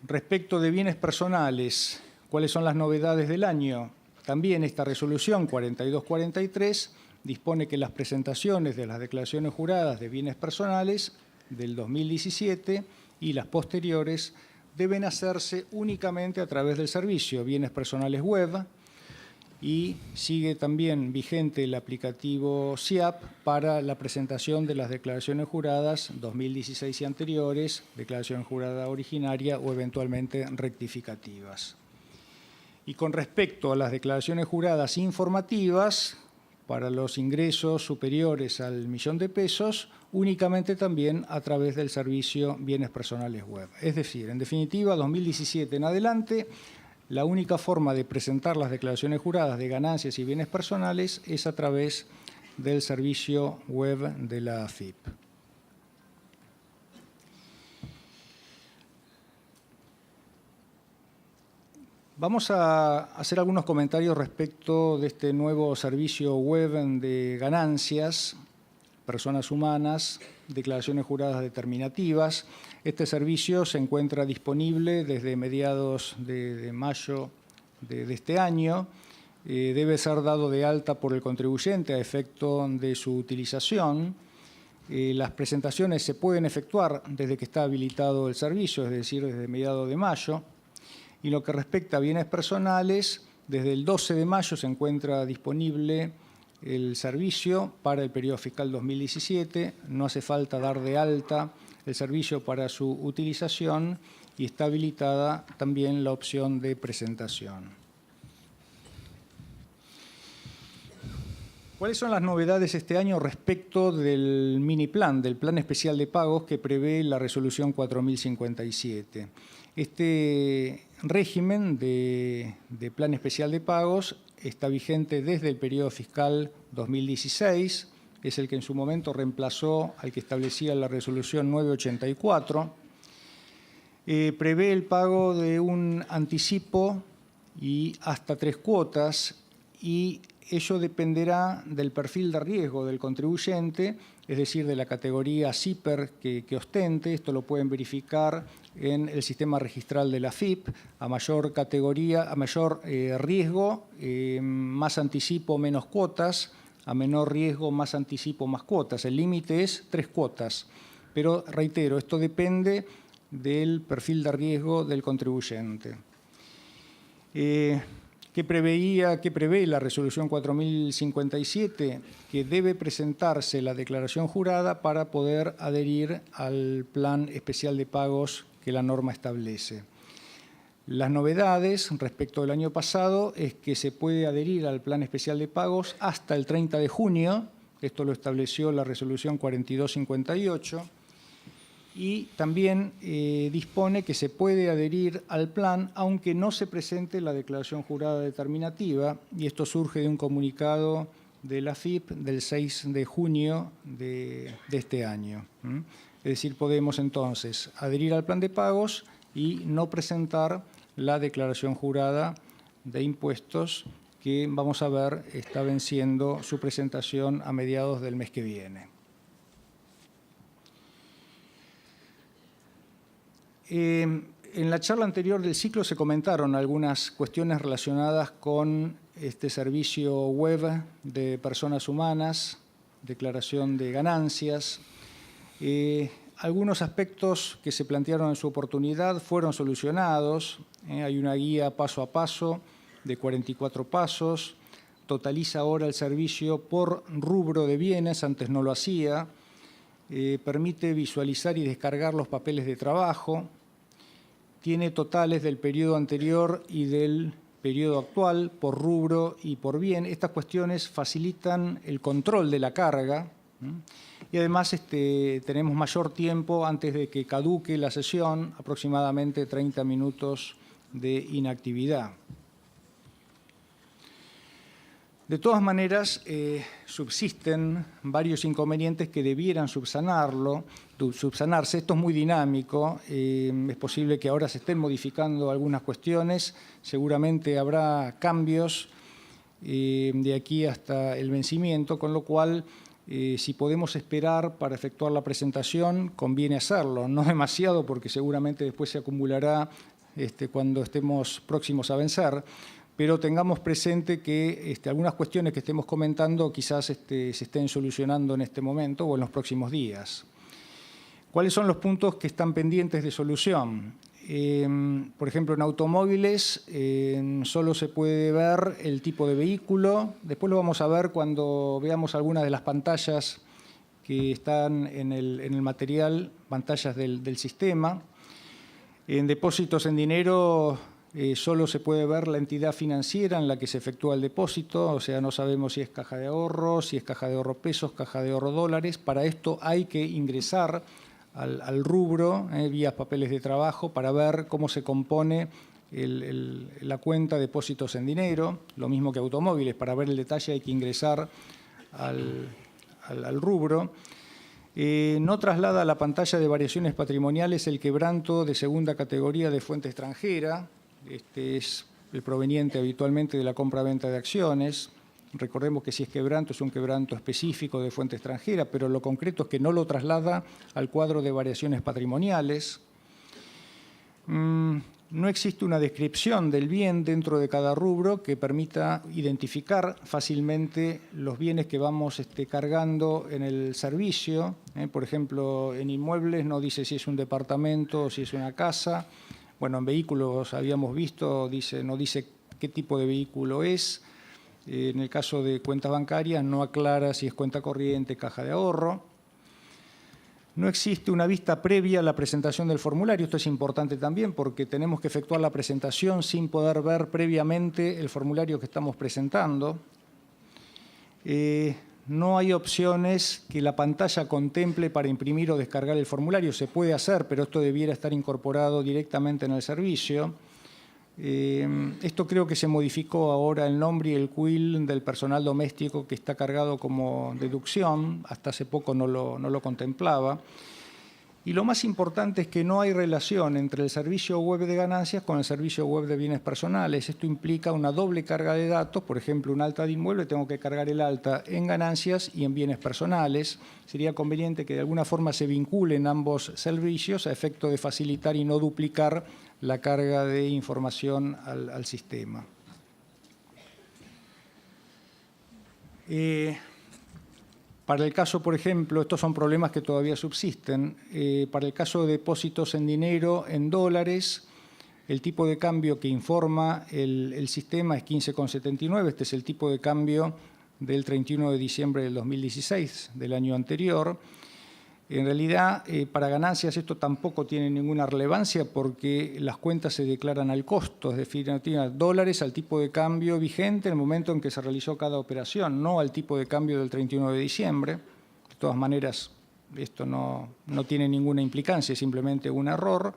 Respecto de bienes personales, ¿cuáles son las novedades del año? También esta resolución 4243 dispone que las presentaciones de las declaraciones juradas de bienes personales del 2017 y las posteriores deben hacerse únicamente a través del servicio Bienes Personales Web, y sigue también vigente el aplicativo SIAP para la presentación de las declaraciones juradas 2016 y anteriores, declaración jurada originaria o eventualmente rectificativas. Y con respecto a las declaraciones juradas informativas, para los ingresos superiores al $1.000.000, únicamente también a través del servicio Bienes Personales Web. Es decir, en definitiva, 2017 en adelante, la única forma de presentar las declaraciones juradas de ganancias y bienes personales es a través del servicio web de la AFIP. Vamos a hacer algunos comentarios respecto de este nuevo servicio web de ganancias, personas humanas, declaraciones juradas determinativas. Este servicio se encuentra disponible desde mediados de mayo de este año. Debe ser dado de alta por el contribuyente a efecto de su utilización. Las presentaciones se pueden efectuar desde que está habilitado el servicio, es decir, desde mediados de mayo. Y lo que respecta a bienes personales, desde el 12 de mayo se encuentra disponible el servicio para el periodo fiscal 2017. No hace falta dar de alta el servicio para su utilización y está habilitada también la opción de presentación. ¿Cuáles son las novedades este año respecto del mini plan, del plan especial de pagos que prevé la resolución 4057? Este régimen de plan especial de pagos está vigente desde el periodo fiscal 2016, es el que en su momento reemplazó al que establecía la resolución 984. Prevé el pago de un anticipo y hasta 3 cuotas, y ello dependerá del perfil de riesgo del contribuyente, es decir, de la categoría CIPER que ostente. Esto lo pueden verificar en el sistema registral de la AFIP. A mayor categoría, a mayor riesgo, más anticipo, menos cuotas. A menor riesgo, más anticipo, más cuotas. El límite es 3 cuotas. Pero, reitero, esto depende del perfil de riesgo del contribuyente. ¿Qué prevé la resolución 4057? Que debe presentarse la declaración jurada para poder adherir al plan especial de pagos que la norma establece. Las novedades respecto del año pasado es que se puede adherir al plan especial de pagos hasta el 30 de junio. Esto lo estableció la resolución 4258. Y también dispone que se puede adherir al plan aunque no se presente la declaración jurada determinativa, y esto surge de un comunicado de la AFIP del 6 de junio de este año. Es decir, podemos entonces adherir al plan de pagos y no presentar la declaración jurada de impuestos, que vamos a ver está venciendo su presentación a mediados del mes que viene. En la charla anterior del ciclo se comentaron algunas cuestiones relacionadas con este servicio web de personas humanas, declaración de ganancias. Algunos aspectos que se plantearon en su oportunidad fueron solucionados. Hay una guía paso a paso de 44 pasos. Totaliza ahora el servicio por rubro de bienes, antes no lo hacía. Permite visualizar y descargar los papeles de trabajo. Tiene totales del periodo anterior y del periodo actual por rubro y por bien. Estas cuestiones facilitan el control de la carga, y además tenemos mayor tiempo antes de que caduque la sesión, aproximadamente 30 minutos de inactividad. De todas maneras, subsisten varios inconvenientes que debieran subsanarse. Esto es muy dinámico. Es posible que ahora se estén modificando algunas cuestiones. Seguramente habrá cambios de aquí hasta el vencimiento, con lo cual, si podemos esperar para efectuar la presentación, conviene hacerlo. No demasiado, porque seguramente después se acumulará cuando estemos próximos a vencer, pero tengamos presente que algunas cuestiones que estemos comentando quizás se estén solucionando en este momento o en los próximos días. ¿Cuáles son los puntos que están pendientes de solución? Por ejemplo, en automóviles solo se puede ver el tipo de vehículo. Después lo vamos a ver cuando veamos algunas de las pantallas que están en el material, pantallas del sistema. En depósitos en dinero solo se puede ver la entidad financiera en la que se efectúa el depósito, o sea, no sabemos si es caja de ahorro, si es caja de ahorro pesos, caja de ahorro dólares. Para esto hay que ingresar al rubro, vía papeles de trabajo, para ver cómo se compone la cuenta depósitos en dinero. Lo mismo que automóviles, para ver el detalle hay que ingresar al rubro. No traslada a la pantalla de variaciones patrimoniales el quebranto de segunda categoría de fuente extranjera. Este es el proveniente habitualmente de la compra-venta de acciones. Recordemos que si es quebranto, es un quebranto específico de fuente extranjera, pero lo concreto es que no lo traslada al cuadro de variaciones patrimoniales. No existe una descripción del bien dentro de cada rubro que permita identificar fácilmente los bienes que vamos cargando en el servicio. Por ejemplo, en inmuebles no dice si es un departamento o si es una casa. Bueno, en vehículos habíamos visto, no dice qué tipo de vehículo es. En el caso de cuentas bancarias no aclara si es cuenta corriente, caja de ahorro. No existe una vista previa a la presentación del formulario. Esto es importante también porque tenemos que efectuar la presentación sin poder ver previamente el formulario que estamos presentando. No hay opciones que la pantalla contemple para imprimir o descargar el formulario. Se puede hacer, pero esto debiera estar incorporado directamente en el servicio. Esto creo que se modificó ahora el nombre y el CUIL del personal doméstico que está cargado como deducción. Hasta hace poco no lo contemplaba. Y lo más importante es que no hay relación entre el servicio web de ganancias con el servicio web de bienes personales. Esto implica una doble carga de datos. Por ejemplo, un alta de inmueble, tengo que cargar el alta en ganancias y en bienes personales. Sería conveniente que de alguna forma se vinculen ambos servicios a efecto de facilitar y no duplicar la carga de información al sistema. Para el caso, por ejemplo, estos son problemas que todavía subsisten. Para el caso de depósitos en dinero, en dólares, el tipo de cambio que informa el sistema es 15,79. Este es el tipo de cambio del 31 de diciembre del 2016, del año anterior. En realidad, para ganancias esto tampoco tiene ninguna relevancia porque las cuentas se declaran al costo, es decir, dólares al tipo de cambio vigente en el momento en que se realizó cada operación, no al tipo de cambio del 31 de diciembre. De todas maneras, esto no tiene ninguna implicancia, es simplemente un error.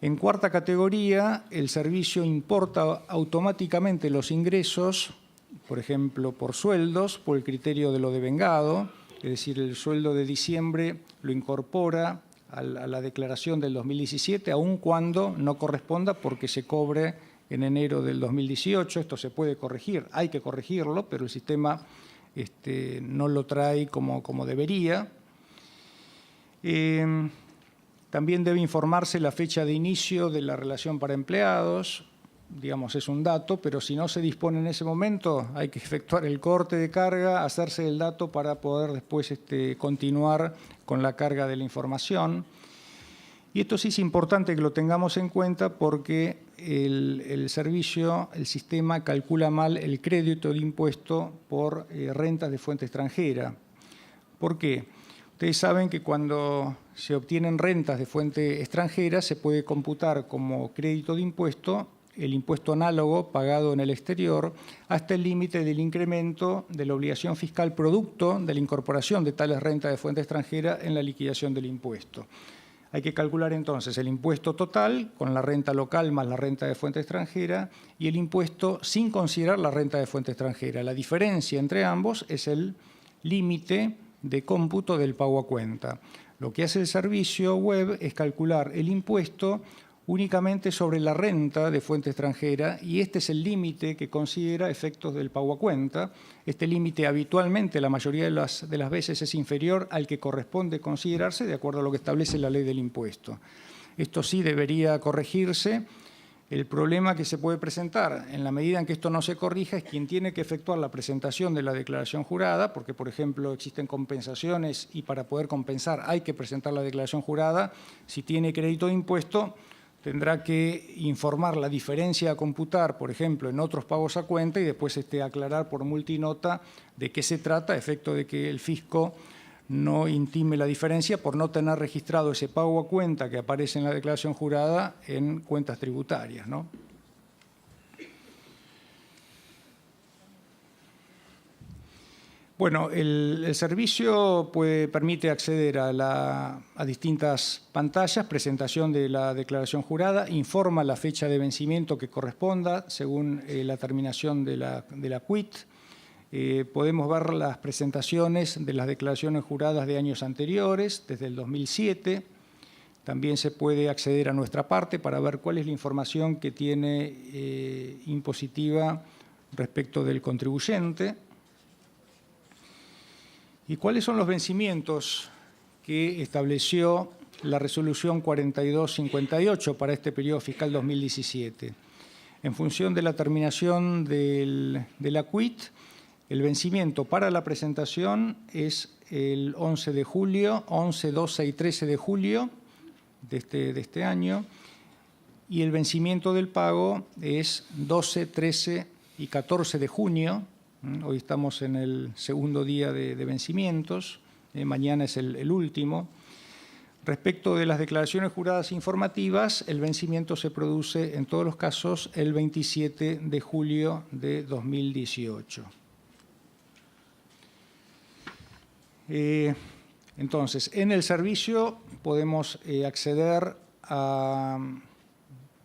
En cuarta categoría, el servicio importa automáticamente los ingresos, por ejemplo, por sueldos, por el criterio de lo devengado. Es decir, el sueldo de diciembre lo incorpora a la declaración del 2017, aun cuando no corresponda porque se cobre en enero del 2018. Esto se puede corregir, hay que corregirlo, pero el sistema no lo trae como debería. También debe informarse la fecha de inicio de la relación para empleados. Digamos, es un dato, pero si no se dispone en ese momento, hay que efectuar el corte de carga, hacerse el dato para poder después continuar con la carga de la información. Y esto sí es importante que lo tengamos en cuenta porque el servicio, el sistema, calcula mal el crédito de impuesto por rentas de fuente extranjera. ¿Por qué? Ustedes saben que cuando se obtienen rentas de fuente extranjera se puede computar como crédito de impuesto el impuesto análogo pagado en el exterior hasta el límite del incremento de la obligación fiscal producto de la incorporación de tales rentas de fuente extranjera en la liquidación del impuesto. Hay que calcular entonces el impuesto total con la renta local más la renta de fuente extranjera y el impuesto sin considerar la renta de fuente extranjera. La diferencia entre ambos es el límite de cómputo del pago a cuenta. Lo que hace el servicio web es calcular el impuesto únicamente sobre la renta de fuente extranjera y este es el límite que considera efectos del pago a cuenta. Este límite habitualmente, la mayoría de las veces, es inferior al que corresponde considerarse de acuerdo a lo que establece la ley del impuesto. Esto sí debería corregirse. El problema que se puede presentar en la medida en que esto no se corrija es quien tiene que efectuar la presentación de la declaración jurada, porque, por ejemplo, existen compensaciones y para poder compensar hay que presentar la declaración jurada. Si tiene crédito de impuesto, tendrá que informar la diferencia a computar, por ejemplo, en otros pagos a cuenta y después aclarar por multinota de qué se trata, a efecto de que el fisco no intime la diferencia por no tener registrado ese pago a cuenta que aparece en la declaración jurada en cuentas tributarias, ¿no? Bueno, el servicio permite acceder a distintas pantallas, presentación de la declaración jurada, informa la fecha de vencimiento que corresponda según la terminación de la CUIT. Podemos ver las presentaciones de las declaraciones juradas de años anteriores, desde el 2007. También se puede acceder a nuestra parte para ver cuál es la información que tiene impositiva respecto del contribuyente. ¿Y cuáles son los vencimientos que estableció la resolución 4258 para este periodo fiscal 2017? En función de la terminación de la CUIT, el vencimiento para la presentación es el 11 de julio, 11, 12 y 13 de julio de este año, y el vencimiento del pago es 12, 13 y 14 de junio. Hoy estamos en el segundo día de vencimientos, mañana es el último. Respecto de las declaraciones juradas informativas, el vencimiento se produce en todos los casos el 27 de julio de 2018. Entonces, en el servicio podemos acceder a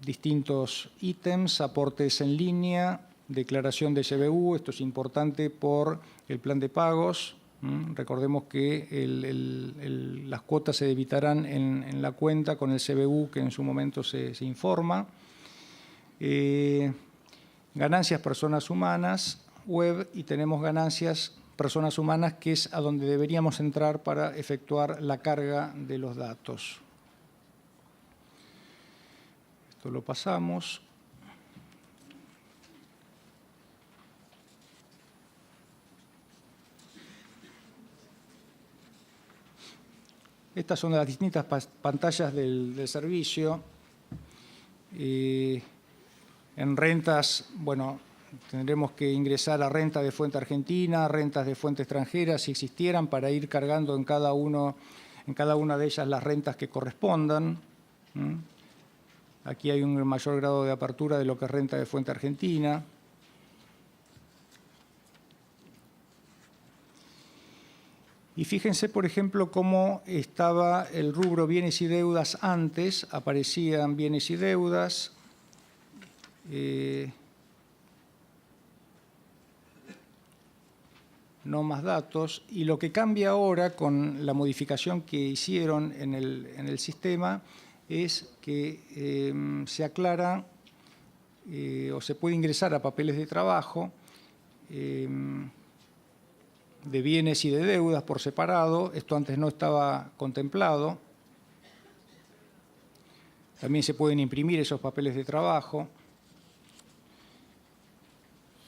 distintos ítems, aportes en línea, declaración de CBU. Esto es importante por el plan de pagos. Recordemos que las cuotas se debitarán en la cuenta con el CBU que en su momento se informa. Ganancias personas humanas, web, y tenemos ganancias personas humanas, que es a donde deberíamos entrar para efectuar la carga de los datos. Esto lo pasamos. Estas son las distintas pantallas del servicio. En rentas, bueno, tendremos que ingresar a renta de fuente argentina, rentas de fuente extranjera, si existieran, para ir cargando en cada una de ellas las rentas que correspondan. Aquí hay un mayor grado de apertura de lo que es renta de fuente argentina. Y fíjense, por ejemplo, cómo estaba el rubro bienes y deudas antes. Aparecían bienes y deudas. No más datos, y lo que cambia ahora con la modificación que hicieron en el sistema es que se aclara o se puede ingresar a papeles de trabajo de bienes y de deudas por separado. Esto antes no estaba contemplado. También se pueden imprimir esos papeles de trabajo.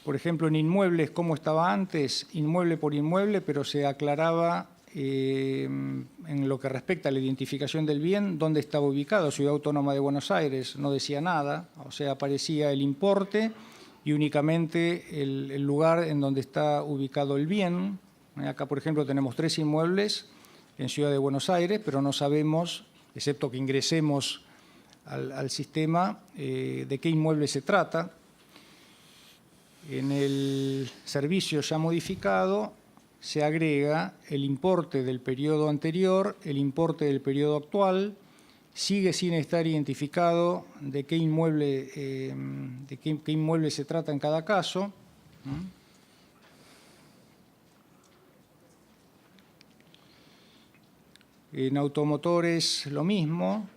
Por ejemplo, en inmuebles, ¿cómo estaba antes? Inmueble por inmueble, pero se aclaraba en lo que respecta a la identificación del bien, dónde estaba ubicado. Ciudad Autónoma de Buenos Aires no decía nada, o sea, aparecía el importe y únicamente el lugar en donde está ubicado el bien. Acá, por ejemplo, tenemos 3 inmuebles en Ciudad de Buenos Aires, pero no sabemos, excepto que ingresemos al sistema, de qué inmueble se trata. En el servicio ya modificado se agrega el importe del periodo anterior, el importe del periodo actual. Sigue sin estar identificado de qué inmueble se trata en cada caso. En automotores lo mismo.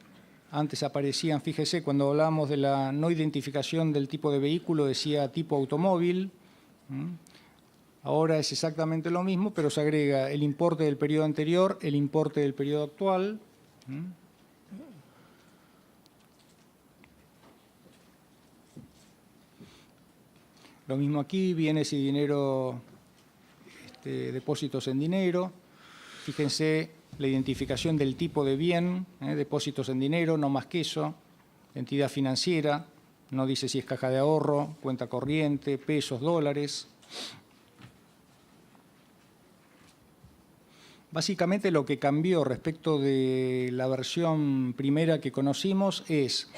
Antes aparecían, fíjese, cuando hablábamos de la no identificación del tipo de vehículo, decía tipo automóvil. Ahora es exactamente lo mismo, pero se agrega el importe del periodo anterior, el importe del periodo actual. Lo mismo aquí, bienes y dinero, depósitos en dinero. Fíjense la identificación del tipo de bien, depósitos en dinero, no más que eso. Entidad financiera, no dice si es caja de ahorro, cuenta corriente, pesos, dólares. Básicamente lo que cambió respecto de la versión primera que conocimos es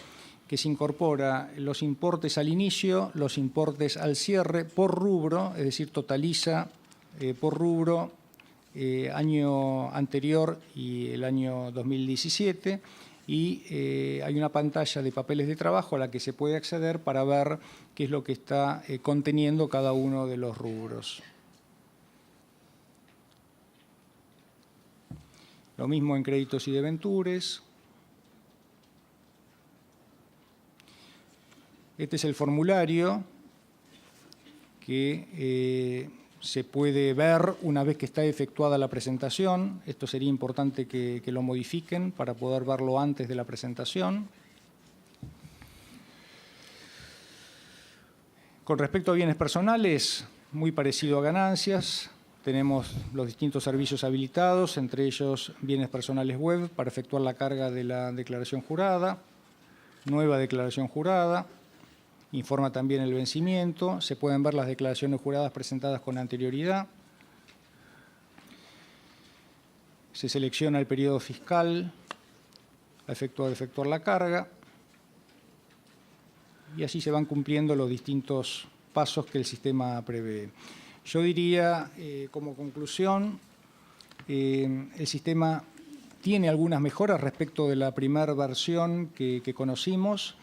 que se incorpora los importes al inicio, los importes al cierre por rubro, es decir, totaliza por rubro año anterior y el año 2017, y hay una pantalla de papeles de trabajo a la que se puede acceder para ver qué es lo que está conteniendo cada uno de los rubros. Lo mismo en créditos y debentures. Este es el formulario que se puede ver una vez que está efectuada la presentación. Esto sería importante que lo modifiquen para poder verlo antes de la presentación. Con respecto a bienes personales, muy parecido a ganancias. Tenemos los distintos servicios habilitados, entre ellos bienes personales web para efectuar la carga de la declaración jurada, nueva declaración jurada, informa también el vencimiento, se pueden ver las declaraciones juradas presentadas con anterioridad, se selecciona el periodo fiscal a efectuar la carga y así se van cumpliendo los distintos pasos que el sistema prevé. Yo diría, como conclusión, el sistema tiene algunas mejoras respecto de la primera versión que conocimos,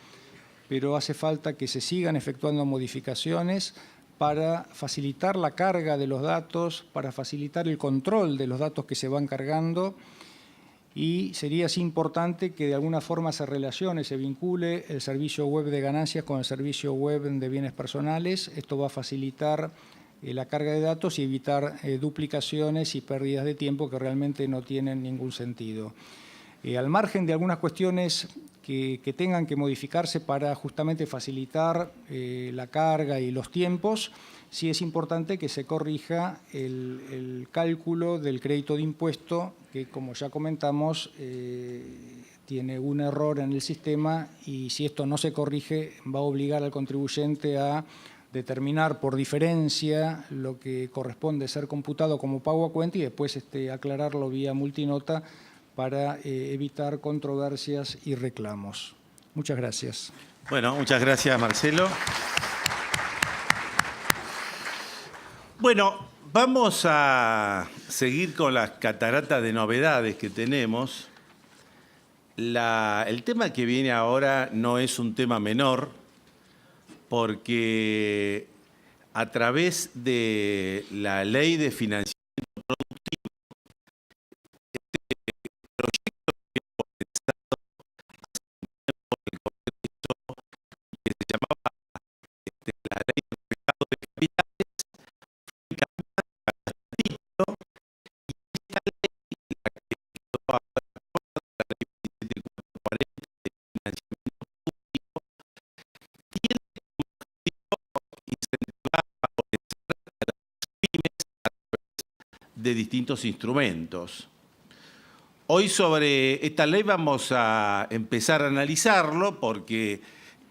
pero hace falta que se sigan efectuando modificaciones para facilitar la carga de los datos, para facilitar el control de los datos que se van cargando, y sería así importante que de alguna forma se relacione, se vincule el servicio web de ganancias con el servicio web de bienes personales. Esto va a facilitar la carga de datos y evitar duplicaciones y pérdidas de tiempo que realmente no tienen ningún sentido. Al margen de algunas cuestiones que tengan que modificarse para justamente facilitar la carga y los tiempos, sí es importante que se corrija el cálculo del crédito de impuesto, que como ya comentamos, tiene un error en el sistema, y si esto no se corrige va a obligar al contribuyente a determinar por diferencia lo que corresponde ser computado como pago a cuenta y después aclararlo vía multinota para evitar controversias y reclamos. Muchas gracias. Bueno, muchas gracias, Marcelo. Bueno, vamos a seguir con las cataratas de novedades que tenemos. El tema que viene ahora no es un tema menor, porque a través de la Ley de Financiamiento Productivo, este proyecto que hemos comenzado hace un tiempo en el Congreso, que se llamaba la Ley de Mercado de Capitales, fue cambiada a ratito, y esta ley, la que quedó ahora aprobada, la Ley 27440 de Financiamiento Público, tiene incentivar a favorecer a las pymes a través de distintos instrumentos. Hoy sobre esta ley vamos a empezar a analizarlo porque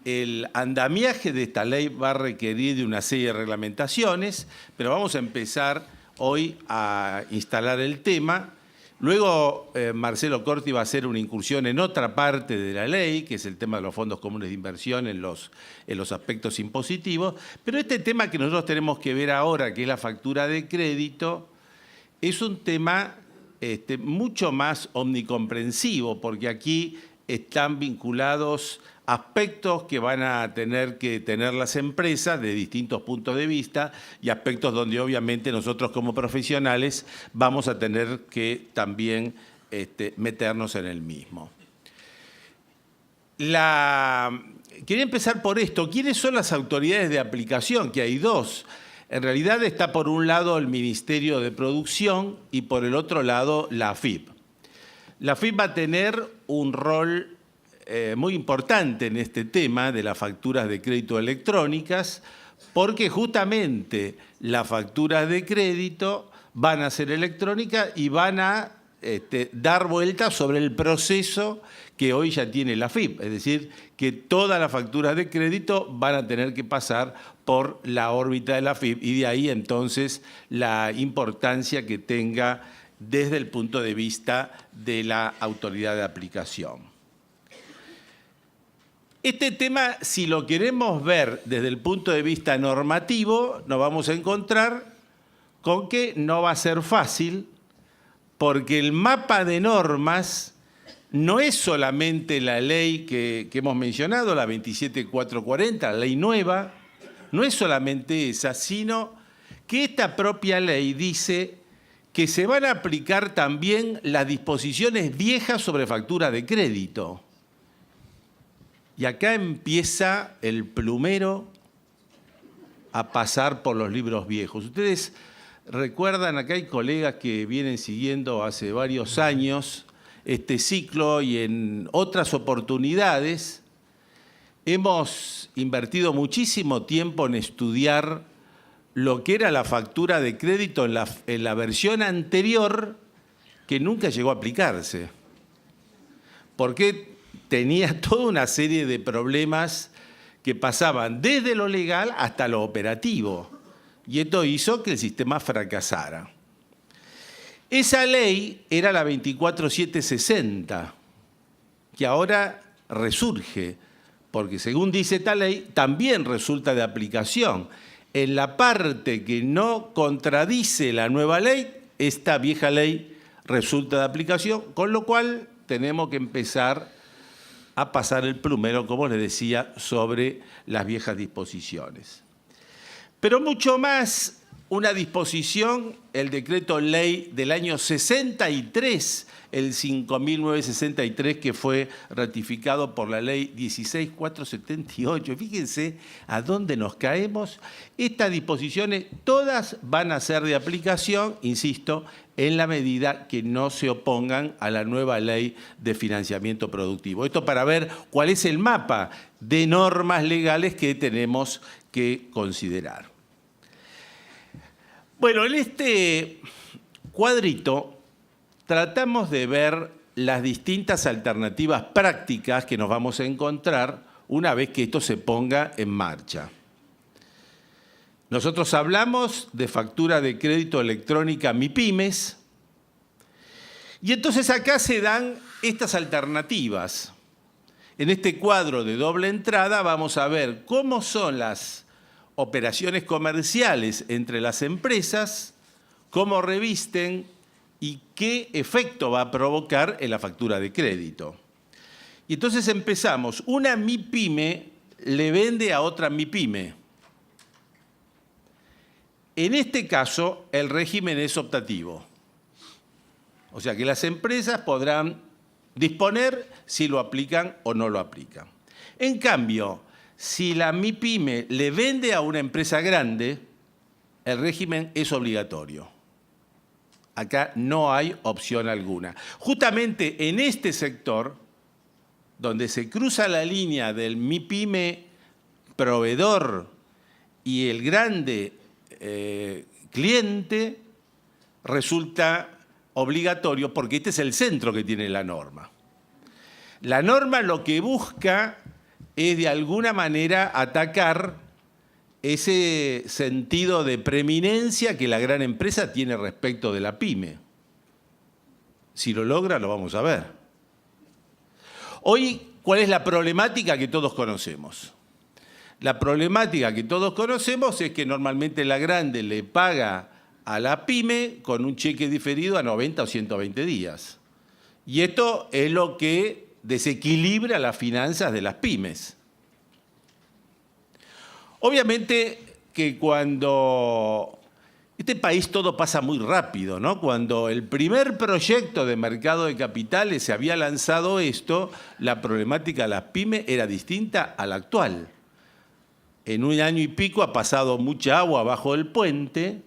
el andamiaje de esta ley va a requerir de una serie de reglamentaciones, pero vamos a empezar hoy a instalar el tema. Luego Marcelo Corti va a hacer una incursión en otra parte de la ley, que es el tema de los fondos comunes de inversión en los aspectos impositivos. Pero este tema que nosotros tenemos que ver ahora, que es la factura de crédito, es un tema mucho más omnicomprensivo, porque aquí están vinculados aspectos que van a tener que tener las empresas de distintos puntos de vista y aspectos donde obviamente nosotros como profesionales vamos a tener que también meternos en el mismo. Quería empezar por esto. ¿Quiénes son las autoridades de aplicación? Que hay dos. En realidad está por un lado el Ministerio de Producción y por el otro lado la AFIP. La AFIP va a tener un rol muy importante en este tema de las facturas de crédito electrónicas, porque justamente las facturas de crédito van a ser electrónicas y van a dar vuelta sobre el proceso que hoy ya tiene la AFIP. Es decir, que todas las facturas de crédito van a tener que pasar por la órbita de la AFIP y de ahí entonces la importancia que tenga desde el punto de vista de la autoridad de aplicación. Este tema, si lo queremos ver desde el punto de vista normativo, nos vamos a encontrar con que no va a ser fácil, porque el mapa de normas no es solamente la ley que hemos mencionado, la 27440, la ley nueva, no es solamente esa, sino que esta propia ley dice que se van a aplicar también las disposiciones viejas sobre factura de crédito. Y acá empieza el plumero a pasar por los libros viejos. Ustedes recuerdan, acá hay colegas que vienen siguiendo hace varios años este ciclo y en otras oportunidades hemos invertido muchísimo tiempo en estudiar lo que era la factura de crédito en la versión anterior que nunca llegó a aplicarse. Porque tenía toda una serie de problemas que pasaban desde lo legal hasta lo operativo. Y esto hizo que el sistema fracasara. Esa ley era la 24760, que ahora resurge, porque según dice esta ley, también resulta de aplicación. En la parte que no contradice la nueva ley, esta vieja ley resulta de aplicación, con lo cual tenemos que empezar a pasar el plumero, como les decía, sobre las viejas disposiciones. Pero mucho más una disposición, el decreto ley del año 63, el 5.963, que fue ratificado por la ley 16478. Fíjense a dónde nos caemos. Estas disposiciones todas van a ser de aplicación, insisto, en la medida que no se opongan a la nueva ley de financiamiento productivo. Esto para ver cuál es el mapa de normas legales que tenemos que considerar. Bueno, en este cuadrito tratamos de ver las distintas alternativas prácticas que nos vamos a encontrar una vez que esto se ponga en marcha. Nosotros hablamos de factura de crédito electrónica MIPYMES y entonces acá se dan estas alternativas. En este cuadro de doble entrada vamos a ver cómo son las operaciones comerciales entre las empresas, cómo revisten y qué efecto va a provocar en la factura de crédito. Y entonces empezamos. Una MIPYME le vende a otra MIPYME. En este caso, el régimen es optativo. O sea que las empresas podrán disponer si lo aplican o no lo aplican. En cambio, si la MIPYME le vende a una empresa grande, el régimen es obligatorio. Acá no hay opción alguna. Justamente en este sector, donde se cruza la línea del MIPYME proveedor y el grande cliente, resulta obligatorio porque este es el centro que tiene la norma. La norma lo que busca es de alguna manera atacar ese sentido de preeminencia que la gran empresa tiene respecto de la pyme. Si lo logra, lo vamos a ver. Hoy, ¿cuál es la problemática que todos conocemos? La problemática que todos conocemos es que normalmente la grande le paga a la pyme con un cheque diferido a 90 o 120 días. Y esto es lo que desequilibra las finanzas de las pymes. Obviamente que cuando este país todo pasa muy rápido, ¿no? Cuando el primer proyecto de mercado de capitales se había lanzado esto, la problemática de las pymes era distinta a la actual. En un año y pico ha pasado mucha agua bajo el puente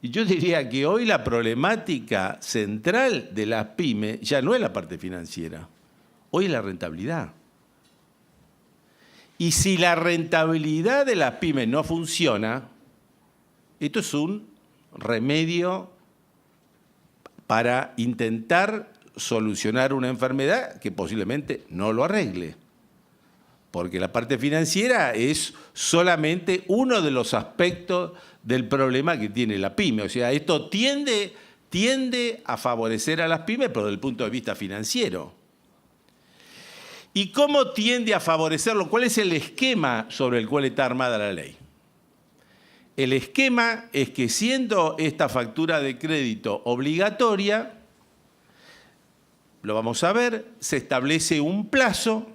y yo diría que hoy la problemática central de las pymes ya no es la parte financiera. Hoy es la rentabilidad. Y si la rentabilidad de las pymes no funciona, esto es un remedio para intentar solucionar una enfermedad que posiblemente no lo arregle. Porque la parte financiera es solamente uno de los aspectos del problema que tiene la pyme. O sea, esto tiende a favorecer a las pymes, pero desde el punto de vista financiero. ¿Y cómo tiende a favorecerlo? ¿Cuál es el esquema sobre el cual está armada la ley? El esquema es que siendo esta factura de crédito obligatoria, lo vamos a ver, se establece un plazo.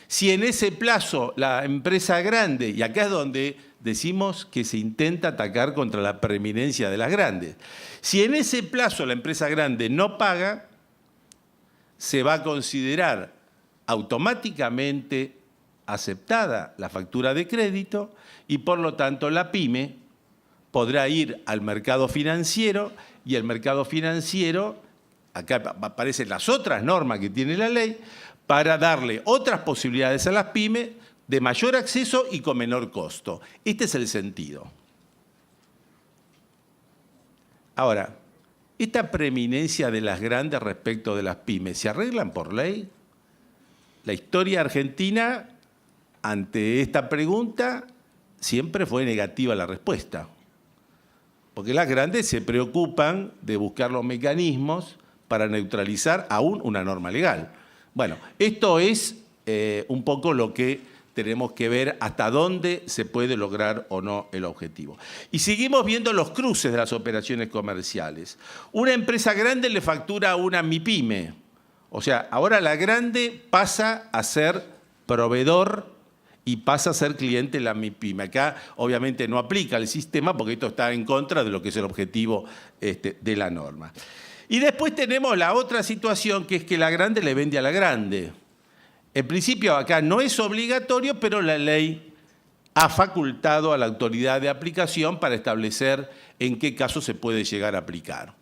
Si en ese plazo la empresa grande, y acá es donde decimos que se intenta atacar contra la preeminencia de las grandes, si en ese plazo la empresa grande no paga, se va a considerar automáticamente aceptada la factura de crédito y por lo tanto la pyme podrá ir al mercado financiero y el mercado financiero, acá aparecen las otras normas que tiene la ley, para darle otras posibilidades a las pymes de mayor acceso y con menor costo. Este es el sentido. Ahora, esta preeminencia de las grandes respecto de las pymes, ¿se arreglan por ley? La historia argentina, ante esta pregunta, siempre fue negativa la respuesta. Porque las grandes se preocupan de buscar los mecanismos para neutralizar aún una norma legal. Bueno, esto es un poco lo que tenemos que ver hasta dónde se puede lograr o no el objetivo. Y seguimos viendo los cruces de las operaciones comerciales. Una empresa grande le factura a una MIPYME. O sea, ahora la grande pasa a ser proveedor y pasa a ser cliente de la MIPYME. Acá obviamente no aplica el sistema porque esto está en contra de lo que es el objetivo de la norma. Y después tenemos la otra situación, que es que la grande le vende a la grande. En principio acá no es obligatorio, pero la ley ha facultado a la autoridad de aplicación para establecer en qué casos se puede llegar a aplicar.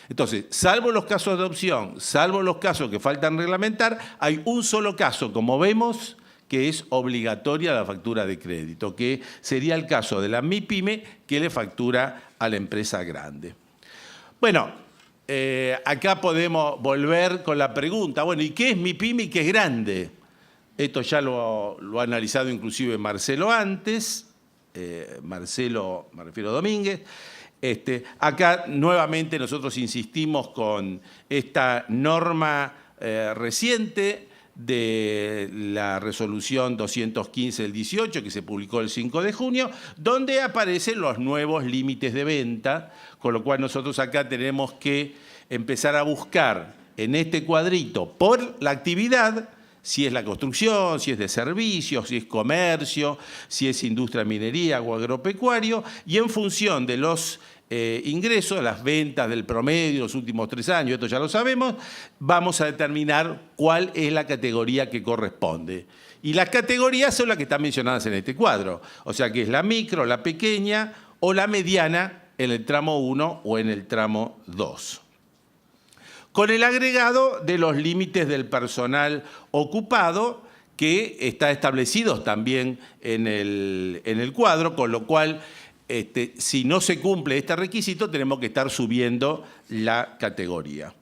Entonces, salvo los casos de opción, salvo los casos que faltan reglamentar, hay un solo caso, como vemos, que es obligatoria la factura de crédito, que sería el caso de la MIPYME que le factura a la empresa grande. Bueno, acá podemos volver con la pregunta, bueno, ¿y qué es MIPYME y qué es grande? Esto ya lo ha analizado inclusive Marcelo antes, Marcelo, me refiero a Domínguez. Acá nuevamente nosotros insistimos con esta norma reciente de la resolución 215 del 18, que se publicó el 5 de junio, donde aparecen los nuevos límites de venta, con lo cual nosotros acá tenemos que empezar a buscar en este cuadrito por la actividad, si es la construcción, si es de servicios, si es comercio, si es industria minería o agropecuario, y en función de los ingresos, las ventas del promedio de los últimos 3 años, esto ya lo sabemos, vamos a determinar cuál es la categoría que corresponde. Y las categorías son las que están mencionadas en este cuadro, o sea que es la micro, la pequeña o la mediana en el tramo 1 o en el tramo 2. Con el agregado de los límites del personal ocupado, que está establecidos también en el cuadro, con lo cual si no se cumple este requisito, tenemos que estar subiendo la categoría.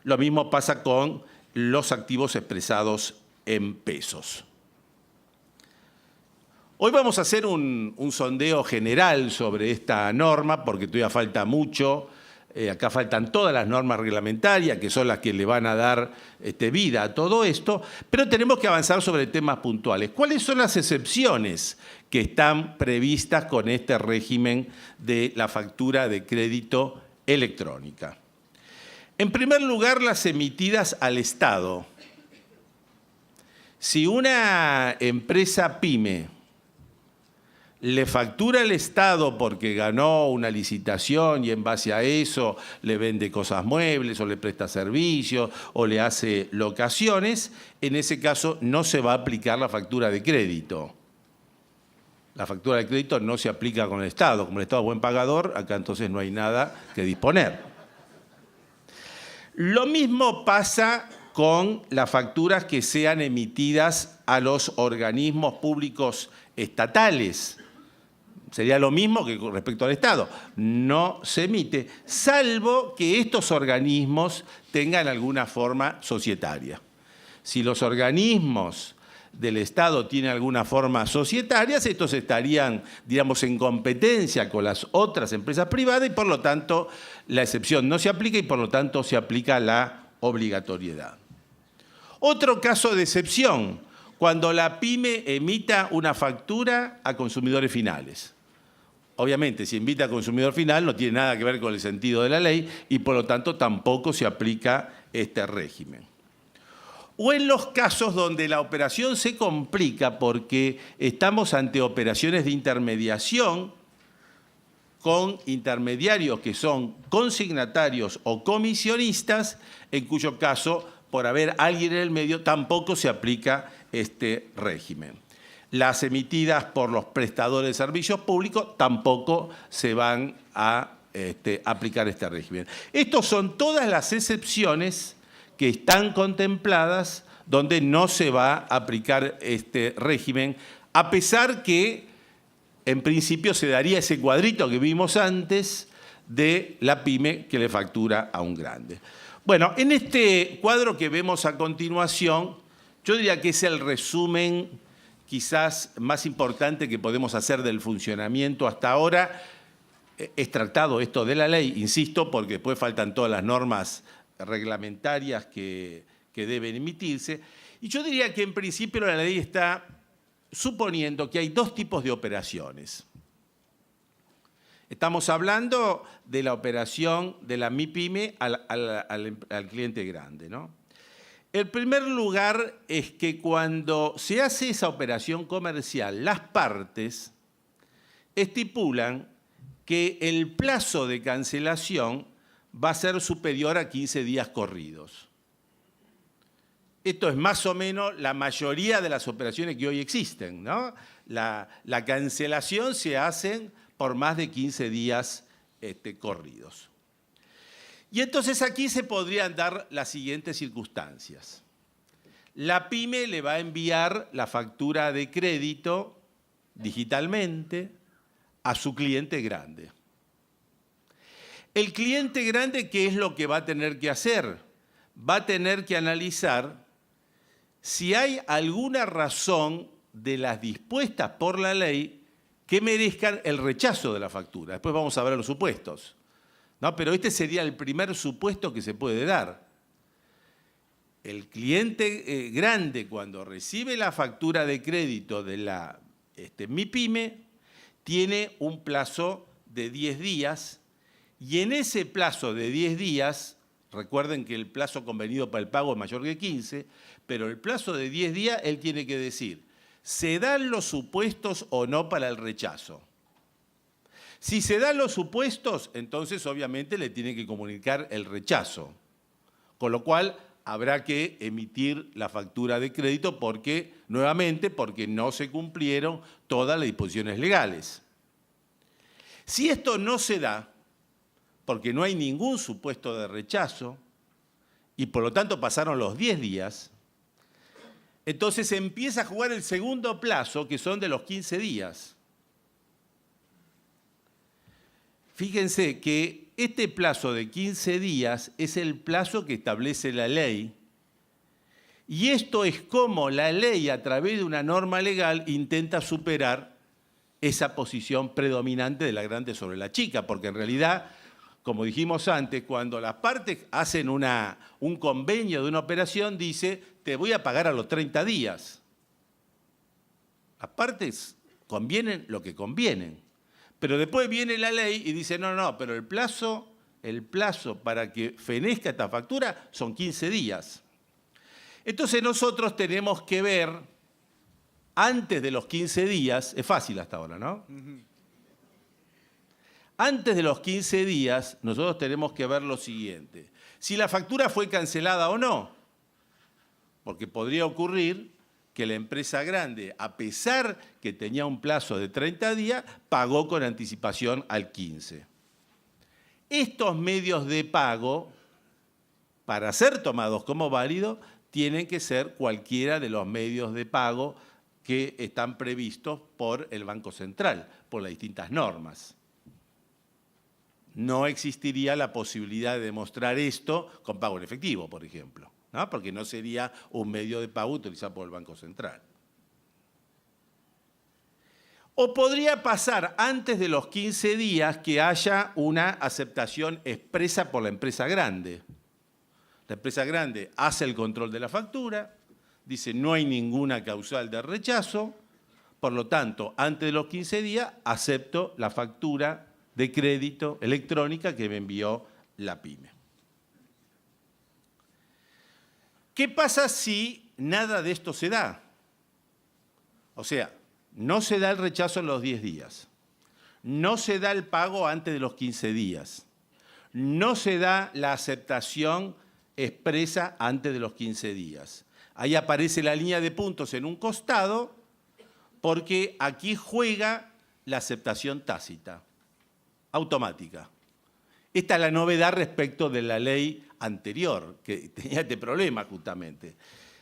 Lo mismo pasa con los activos expresados en pesos. Hoy vamos a hacer un sondeo general sobre esta norma, porque todavía falta mucho. Acá faltan todas las normas reglamentarias, que son las que le van a dar vida a todo esto, pero tenemos que avanzar sobre temas puntuales. ¿Cuáles son las excepciones que están previstas con este régimen de la factura de crédito electrónica? En primer lugar, las emitidas al Estado. Si una empresa pyme le factura al Estado porque ganó una licitación y en base a eso le vende cosas muebles o le presta servicios o le hace locaciones, en ese caso no se va a aplicar la factura de crédito. La factura de crédito no se aplica con el Estado. Como el Estado es buen pagador, acá entonces no hay nada que disponer. Lo mismo pasa con las facturas que sean emitidas a los organismos públicos estatales. Sería lo mismo que con respecto al Estado. No se emite, salvo que estos organismos tengan alguna forma societaria. Si los organismos del Estado tienen alguna forma societaria, estos estarían, digamos, en competencia con las otras empresas privadas y, por lo tanto, la excepción no se aplica y, por lo tanto, se aplica la obligatoriedad. Otro caso de excepción, cuando la pyme emita una factura a consumidores finales. Obviamente, si invita a consumidor final no tiene nada que ver con el sentido de la ley y, por lo tanto, tampoco se aplica este régimen. O en los casos donde la operación se complica porque estamos ante operaciones de intermediación con intermediarios que son consignatarios o comisionistas, en cuyo caso, por haber alguien en el medio, tampoco se aplica este régimen. Las emitidas por los prestadores de servicios públicos tampoco se van a aplicar este régimen. Estas son todas las excepciones que están contempladas donde no se va a aplicar este régimen, a pesar que en principio se daría ese cuadrito que vimos antes de la pyme que le factura a un grande. Bueno, en este cuadro que vemos a continuación, yo diría que es el resumen quizás más importante que podemos hacer del funcionamiento hasta ahora. Es tratado esto de la ley, insisto, porque después faltan todas las normas reglamentarias que deben emitirse. Y yo diría que en principio la ley está suponiendo que hay dos tipos de operaciones. Estamos hablando de la operación de la MIPYME al cliente grande, ¿no? El primer lugar es que cuando se hace esa operación comercial, las partes estipulan que el plazo de cancelación va a ser superior a 15 días corridos. Esto es más o menos la mayoría de las operaciones que hoy existen, ¿no? La cancelación se hace por más de 15 días corridos. Y entonces aquí se podrían dar las siguientes circunstancias. La pyme le va a enviar la factura de crédito digitalmente a su cliente grande. El cliente grande, ¿qué es lo que va a tener que hacer? Va a tener que analizar si hay alguna razón de las dispuestas por la ley que merezcan el rechazo de la factura. Después vamos a ver los supuestos, ¿no? Pero este sería el primer supuesto que se puede dar. El cliente grande, cuando recibe la factura de crédito de la MIPYME, tiene un plazo de 10 días y en ese plazo de 10 días, recuerden que el plazo convenido para el pago es mayor que 15, pero el plazo de 10 días él tiene que decir, ¿se dan los supuestos o no para el rechazo? Si se dan los supuestos, entonces obviamente le tiene que comunicar el rechazo, con lo cual habrá que emitir la factura de crédito porque, nuevamente, porque no se cumplieron todas las disposiciones legales. Si esto no se da, porque no hay ningún supuesto de rechazo, y por lo tanto pasaron los 10 días, entonces empieza a jugar el segundo plazo, que son de los 15 días. Fíjense que este plazo de 15 días es el plazo que establece la ley, y esto es como la ley, a través de una norma legal, intenta superar esa posición predominante de la grande sobre la chica, porque en realidad, como dijimos antes, cuando las partes hacen un convenio de una operación, dice, te voy a pagar a los 30 días. Las partes convienen lo que convienen. Pero después viene la ley y dice, no, pero el plazo para que fenezca esta factura son 15 días. Entonces nosotros tenemos que ver, antes de los 15 días, es fácil hasta ahora, ¿no? Antes de los 15 días, nosotros tenemos que ver lo siguiente. Si la factura fue cancelada o no. Porque podría ocurrir que la empresa grande, a pesar que tenía un plazo de 30 días, pagó con anticipación al 15. Estos medios de pago para ser tomados como válidos, tienen que ser cualquiera de los medios de pago que están previstos por el Banco Central, por las distintas normas. No existiría la posibilidad de demostrar esto con pago en efectivo, por ejemplo, ¿no? Porque no sería un medio de pago utilizado por el Banco Central. O podría pasar antes de los 15 días que haya una aceptación expresa por la empresa grande. La empresa grande hace el control de la factura, dice no hay ninguna causal de rechazo, por lo tanto, antes de los 15 días acepto la factura de crédito electrónica que me envió la pyme. ¿Qué pasa si nada de esto se da? O sea, no se da el rechazo en los 10 días, no se da el pago antes de los 15 días, no se da la aceptación expresa antes de los 15 días. Ahí aparece la línea de puntos en un costado porque aquí juega la aceptación tácita, automática. Esta es la novedad respecto de la ley anterior, que tenía este problema justamente.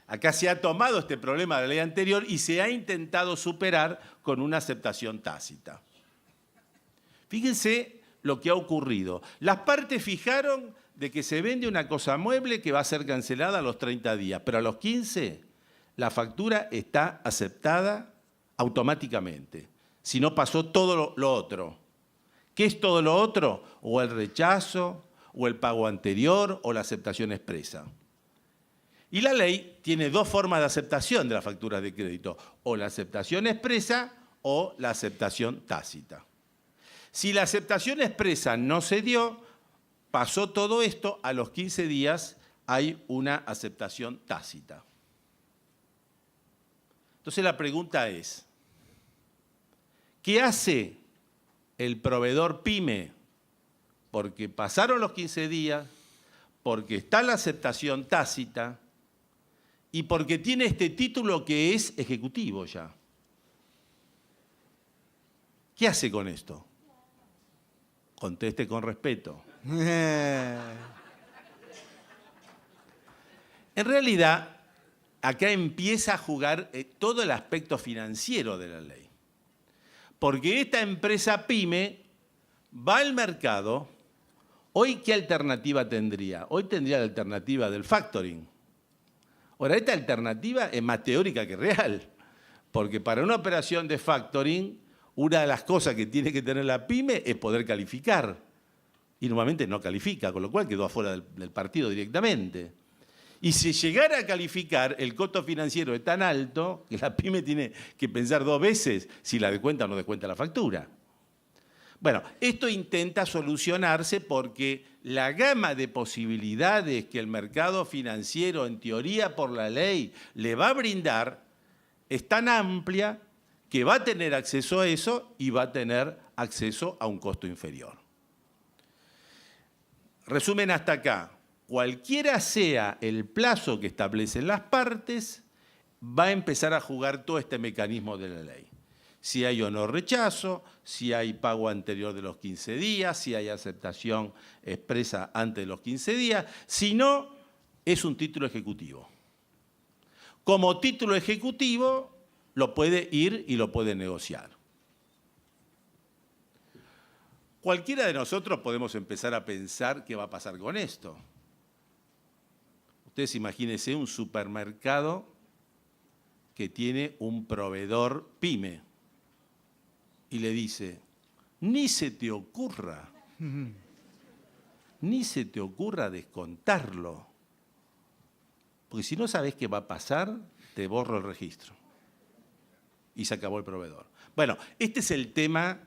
Acá se ha tomado este problema de la ley anterior y se ha intentado superar con una aceptación tácita. Fíjense lo que ha ocurrido. Las partes fijaron de que se vende una cosa mueble que va a ser cancelada a los 30 días, pero a los 15 la factura está aceptada automáticamente, si no pasó todo lo otro. ¿Qué es todo lo otro? O el rechazo, o el pago anterior, o la aceptación expresa. Y la ley tiene dos formas de aceptación de las facturas de crédito, o la aceptación expresa o la aceptación tácita. Si la aceptación expresa no se dio, pasó todo esto, a los 15 días hay una aceptación tácita. Entonces la pregunta es, ¿qué hace el proveedor pyme? Porque pasaron los 15 días, porque está la aceptación tácita y porque tiene este título que es ejecutivo ya. ¿Qué hace con esto? Conteste con respeto. En realidad, acá empieza a jugar todo el aspecto financiero de la ley. Porque esta empresa pyme va al mercado. ¿Hoy qué alternativa tendría? Hoy tendría la alternativa del factoring. Ahora, esta alternativa es más teórica que real. Porque para una operación de factoring, una de las cosas que tiene que tener la pyme es poder calificar. Y normalmente no califica, con lo cual quedó afuera del partido directamente. Y si llegara a calificar, el costo financiero es tan alto que la pyme tiene que pensar dos veces si la descuenta o no descuenta la factura. Bueno, esto intenta solucionarse porque la gama de posibilidades que el mercado financiero, en teoría por la ley, le va a brindar es tan amplia que va a tener acceso a eso y va a tener acceso a un costo inferior. Resumen hasta acá. Cualquiera sea el plazo que establecen las partes, va a empezar a jugar todo este mecanismo de la ley. Si hay o no rechazo, si hay pago anterior de los 15 días, si hay aceptación expresa antes de los 15 días. Si no, es un título ejecutivo. Como título ejecutivo, lo puede ir y lo puede negociar. Cualquiera de nosotros podemos empezar a pensar qué va a pasar con esto. Ustedes imagínense un supermercado que tiene un proveedor pyme y le dice, ni se te ocurra descontarlo, porque si no sabes qué va a pasar, te borro el registro. Y se acabó el proveedor. Bueno, este es el tema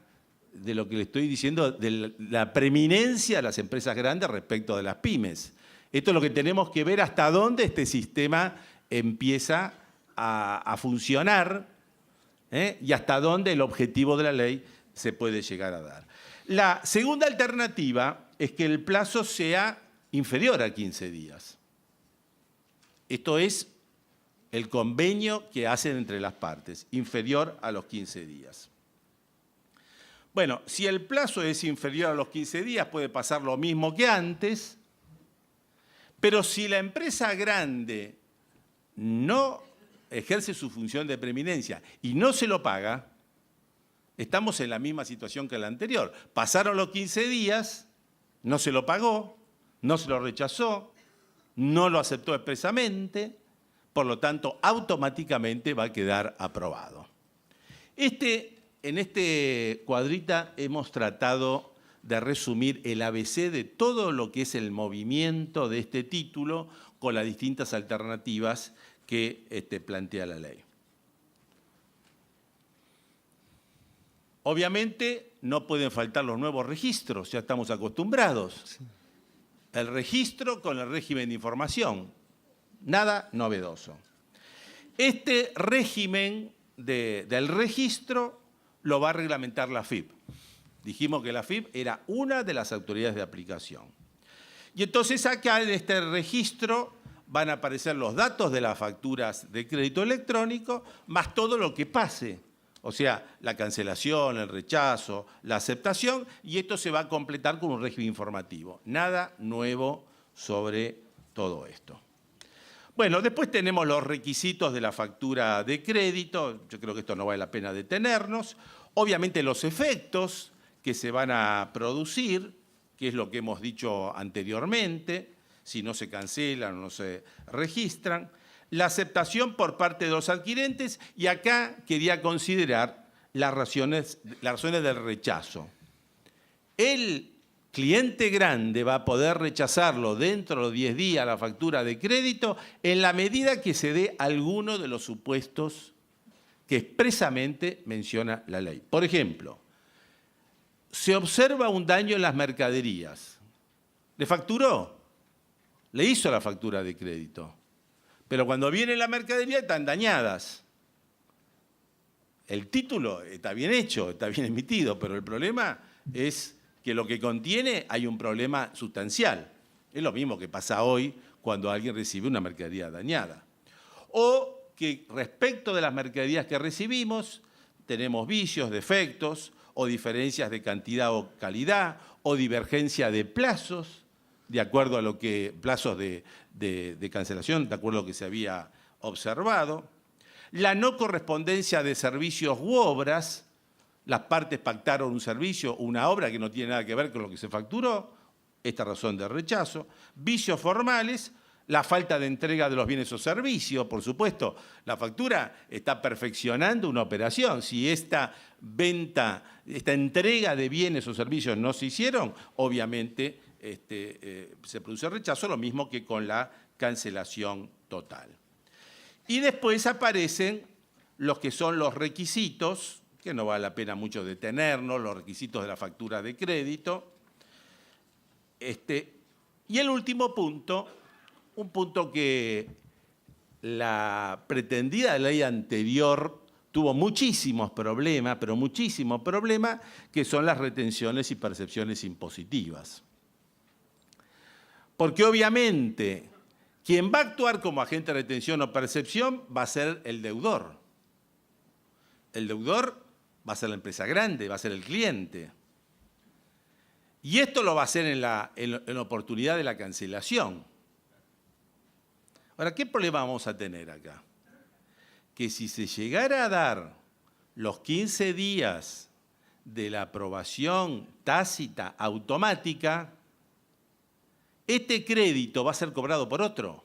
de lo que le estoy diciendo, de la preeminencia de las empresas grandes respecto de las pymes. Esto es lo que tenemos que ver hasta dónde este sistema empieza a funcionar y hasta dónde el objetivo de la ley se puede llegar a dar. La segunda alternativa es que el plazo sea inferior a 15 días. Esto es el convenio que hacen entre las partes, inferior a los 15 días. Bueno, si el plazo es inferior a los 15 días, puede pasar lo mismo que antes, Pero si la empresa grande no ejerce su función de preeminencia y no se lo paga, estamos en la misma situación que la anterior. Pasaron los 15 días, no se lo pagó, no se lo rechazó, no lo aceptó expresamente, por lo tanto, automáticamente va a quedar aprobado. En este cuadrita hemos tratado de resumir el ABC de todo lo que es el movimiento de este título con las distintas alternativas que plantea la ley. Obviamente no pueden faltar los nuevos registros, ya estamos acostumbrados. Sí. El registro con el régimen de información, nada novedoso. Este régimen del registro lo va a reglamentar la AFIP. Dijimos que la AFIP era una de las autoridades de aplicación. Y entonces acá en este registro van a aparecer los datos de las facturas de crédito electrónico, más todo lo que pase. O sea, la cancelación, el rechazo, la aceptación, y esto se va a completar con un régimen informativo. Nada nuevo sobre todo esto. Bueno, después tenemos los requisitos de la factura de crédito. Yo creo que esto no vale la pena detenernos. Obviamente los efectos que se van a producir, que es lo que hemos dicho anteriormente, si no se cancelan o no se registran, la aceptación por parte de los adquirentes, y acá quería considerar las razones del rechazo. El cliente grande va a poder rechazarlo dentro de los 10 días la factura de crédito en la medida que se dé alguno de los supuestos que expresamente menciona la ley. Por ejemplo, se observa un daño en las mercaderías. ¿Le facturó? Le hizo la factura de crédito. Pero cuando viene la mercadería están dañadas. El título está bien hecho, está bien emitido, pero el problema es que lo que contiene hay un problema sustancial. Es lo mismo que pasa hoy cuando alguien recibe una mercadería dañada. O que respecto de las mercaderías que recibimos tenemos vicios, defectos o diferencias de cantidad o calidad o divergencia de plazos, de acuerdo a lo que, plazos de cancelación, de acuerdo a lo que se había observado. La no correspondencia de servicios u obras, las partes pactaron un servicio o una obra que no tiene nada que ver con lo que se facturó, esta razón de rechazo. Vicios formales, la falta de entrega de los bienes o servicios, por supuesto, la factura está perfeccionando una operación. Si esta venta, esta entrega de bienes o servicios no se hicieron, obviamente se produce rechazo, lo mismo que con la cancelación total. Y después aparecen los que son los requisitos, que no vale la pena mucho detenernos, los requisitos de la factura de crédito. Y el último punto, un punto que la pretendida ley anterior tuvo muchísimos problemas, pero muchísimos problemas, que son las retenciones y percepciones impositivas. Porque obviamente quien va a actuar como agente de retención o percepción va a ser el deudor. El deudor va a ser la empresa grande, va a ser el cliente. Y esto lo va a hacer en la oportunidad de la cancelación. Ahora, ¿qué problema vamos a tener acá? Que si se llegara a dar los 15 días de la aprobación tácita automática, este crédito va a ser cobrado por otro.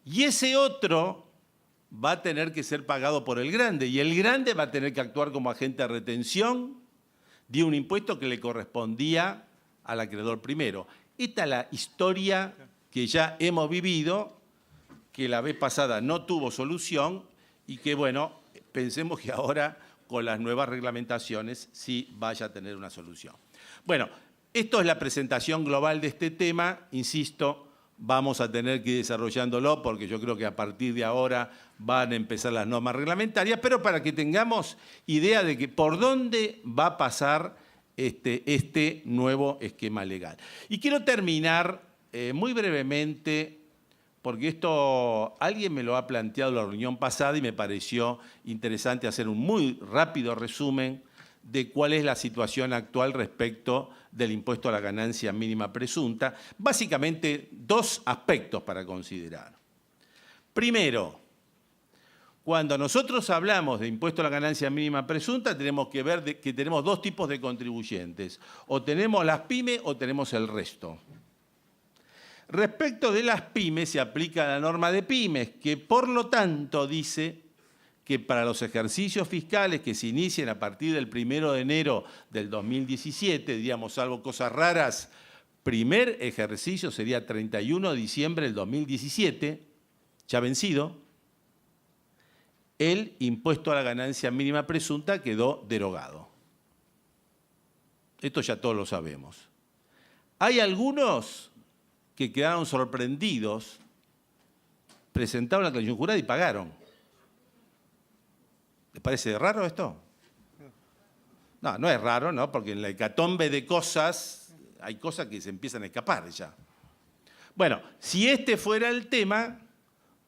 Y ese otro va a tener que ser pagado por el grande. Y el grande va a tener que actuar como agente de retención de un impuesto que le correspondía al acreedor primero. Esta es la historia que ya hemos vivido, que la vez pasada no tuvo solución y que, bueno, pensemos que ahora con las nuevas reglamentaciones sí vaya a tener una solución. Bueno, esto es la presentación global de este tema. Insisto, vamos a tener que ir desarrollándolo porque yo creo que a partir de ahora van a empezar las normas reglamentarias, pero para que tengamos idea de que por dónde va a pasar este nuevo esquema legal. Y quiero terminar muy brevemente, porque esto alguien me lo ha planteado en la reunión pasada y me pareció interesante hacer un muy rápido resumen de cuál es la situación actual respecto del impuesto a la ganancia mínima presunta. Básicamente, dos aspectos para considerar. Primero, cuando nosotros hablamos de impuesto a la ganancia mínima presunta, tenemos que ver que tenemos dos tipos de contribuyentes. O tenemos las pymes o tenemos el resto. Respecto de las pymes, se aplica la norma de pymes, que por lo tanto dice que para los ejercicios fiscales que se inicien a partir del 1 de enero del 2017, diríamos, salvo cosas raras, primer ejercicio sería 31 de diciembre del 2017, ya vencido, el impuesto a la ganancia mínima presunta quedó derogado. Esto ya todos lo sabemos. Hay algunos que quedaron sorprendidos, presentaron la declaración jurada y pagaron. ¿Les parece raro esto? No, no es raro, ¿no? Porque en la hecatombe de cosas hay cosas que se empiezan a escapar ya. Bueno, si este fuera el tema,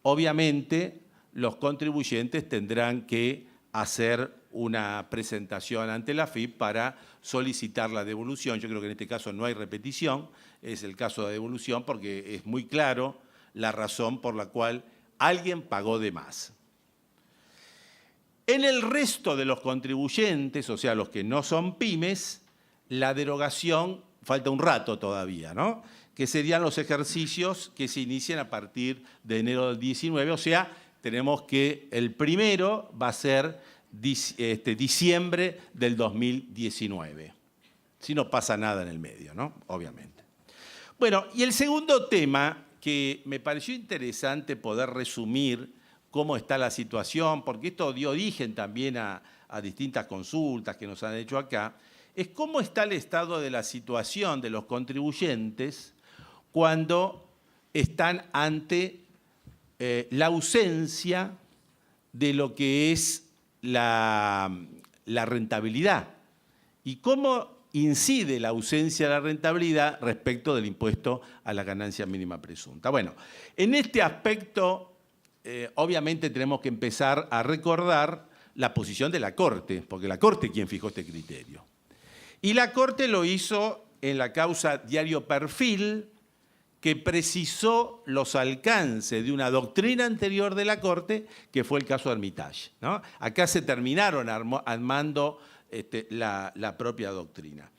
obviamente los contribuyentes tendrán que hacer una presentación ante la AFIP para solicitar la devolución. Yo creo que en este caso no hay repetición, es el caso de devolución porque es muy claro la razón por la cual alguien pagó de más. En el resto de los contribuyentes, o sea, los que no son pymes, la derogación falta un rato todavía, ¿no? Que serían los ejercicios que se inician a partir de enero del 19, o sea, tenemos que el primero va a ser diciembre del 2019, si no pasa nada en el medio, ¿no? Obviamente. Bueno, y el segundo tema que me pareció interesante poder resumir cómo está la situación, porque esto dio origen también a distintas consultas que nos han hecho acá, es cómo está el estado de la situación de los contribuyentes cuando están ante la ausencia de lo que es la rentabilidad y cómo incide la ausencia de la rentabilidad respecto del impuesto a la ganancia mínima presunta. Bueno, en este aspecto obviamente tenemos que empezar a recordar la posición de la Corte, porque la Corte es quien fijó este criterio. Y la Corte lo hizo en la causa Diario Perfil, que precisó los alcances de una doctrina anterior de la Corte, que fue el caso de Armitage, ¿no? Acá se terminaron armando la propia doctrina.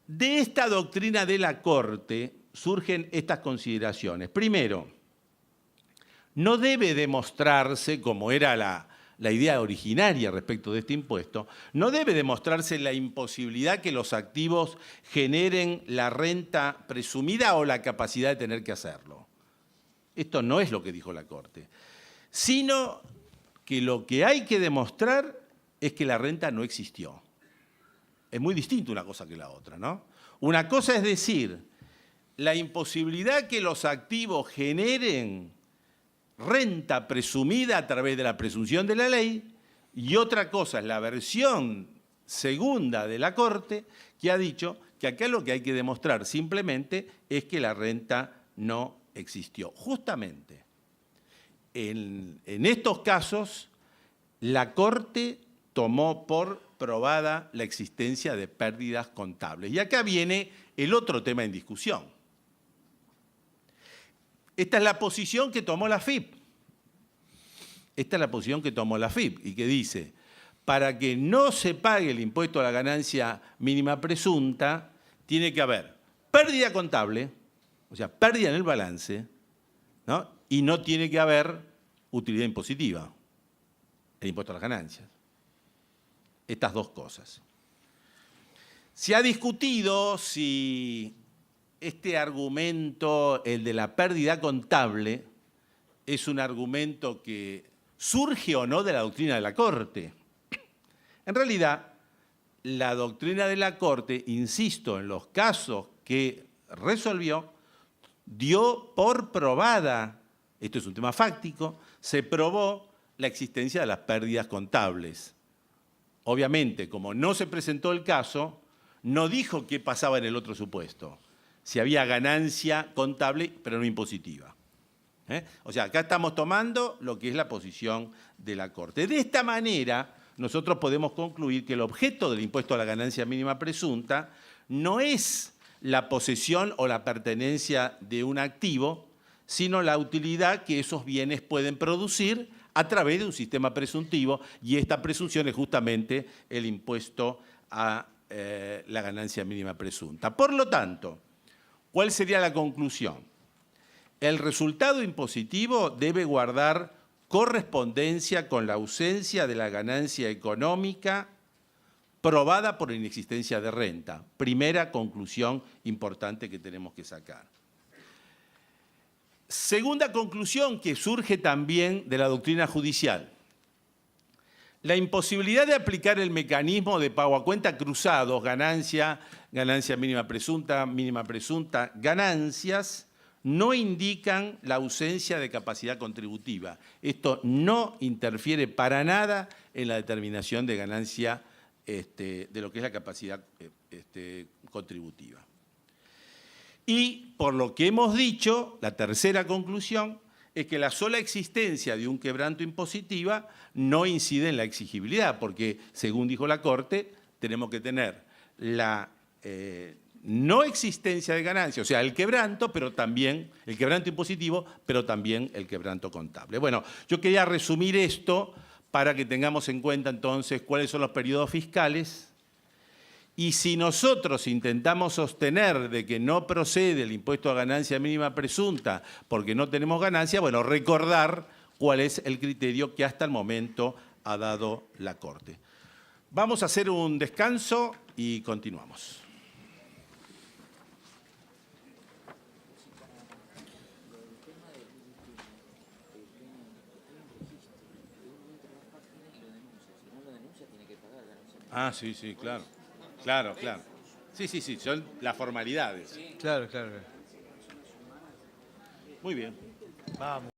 De esta doctrina de la Corte surgen estas consideraciones. Primero, no debe demostrarse, como era la idea originaria respecto de este impuesto, no debe demostrarse la imposibilidad que los activos generen la renta presumida o la capacidad de tener que hacerlo. Esto no es lo que dijo la Corte, sino que lo que hay que demostrar es que la renta no existió. Es muy distinto una cosa que la otra, ¿no? Una cosa es decir, la imposibilidad que los activos generen renta presumida a través de la presunción de la ley, y otra cosa es la versión segunda de la Corte, que ha dicho que acá lo que hay que demostrar simplemente es que la renta no existió. Justamente, en estos casos, la Corte tomó por probada la existencia de pérdidas contables. Y acá viene el otro tema en discusión. Esta es la posición que tomó la AFIP. Esta es la posición que tomó la AFIP y que dice, para que no se pague el impuesto a la ganancia mínima presunta, tiene que haber pérdida contable, o sea, pérdida en el balance, ¿no? Y no tiene que haber utilidad impositiva, el impuesto a las ganancias. Estas dos cosas. Se ha discutido si este argumento, el de la pérdida contable, es un argumento que surge o no de la doctrina de la Corte. En realidad, la doctrina de la Corte, insisto, en los casos que resolvió, dio por probada, esto es un tema fáctico, se probó la existencia de las pérdidas contables. Obviamente, como no se presentó el caso, no dijo qué pasaba en el otro supuesto. Si había ganancia contable, pero no impositiva. O sea, acá estamos tomando lo que es la posición de la Corte. De esta manera, nosotros podemos concluir que el objeto del impuesto a la ganancia mínima presunta no es la posesión o la pertenencia de un activo, sino la utilidad que esos bienes pueden producir a través de un sistema presuntivo, y esta presunción es justamente el impuesto a la ganancia mínima presunta. Por lo tanto, ¿cuál sería la conclusión? El resultado impositivo debe guardar correspondencia con la ausencia de la ganancia económica probada por inexistencia de renta. Primera conclusión importante que tenemos que sacar. Segunda conclusión que surge también de la doctrina judicial. La imposibilidad de aplicar el mecanismo de pago a cuenta cruzados, ganancia mínima presunta, ganancias, no indican la ausencia de capacidad contributiva. Esto no interfiere para nada en la determinación de ganancia de lo que es la capacidad contributiva. Y por lo que hemos dicho, la tercera conclusión es que la sola existencia de un quebranto impositiva no incide en la exigibilidad, porque, según dijo la Corte, tenemos que tener la no existencia de ganancia, o sea, el quebranto, pero también el quebranto impositivo, pero también el quebranto contable. Bueno, yo quería resumir esto para que tengamos en cuenta entonces cuáles son los periodos fiscales. Y si nosotros intentamos sostener de que no procede el impuesto a ganancia mínima presunta porque no tenemos ganancia, bueno, recordar cuál es el criterio que hasta el momento ha dado la Corte. Vamos a hacer un descanso y continuamos. Ah, sí, sí, claro. Claro. Sí, son las formalidades. Claro. Muy bien. Vamos.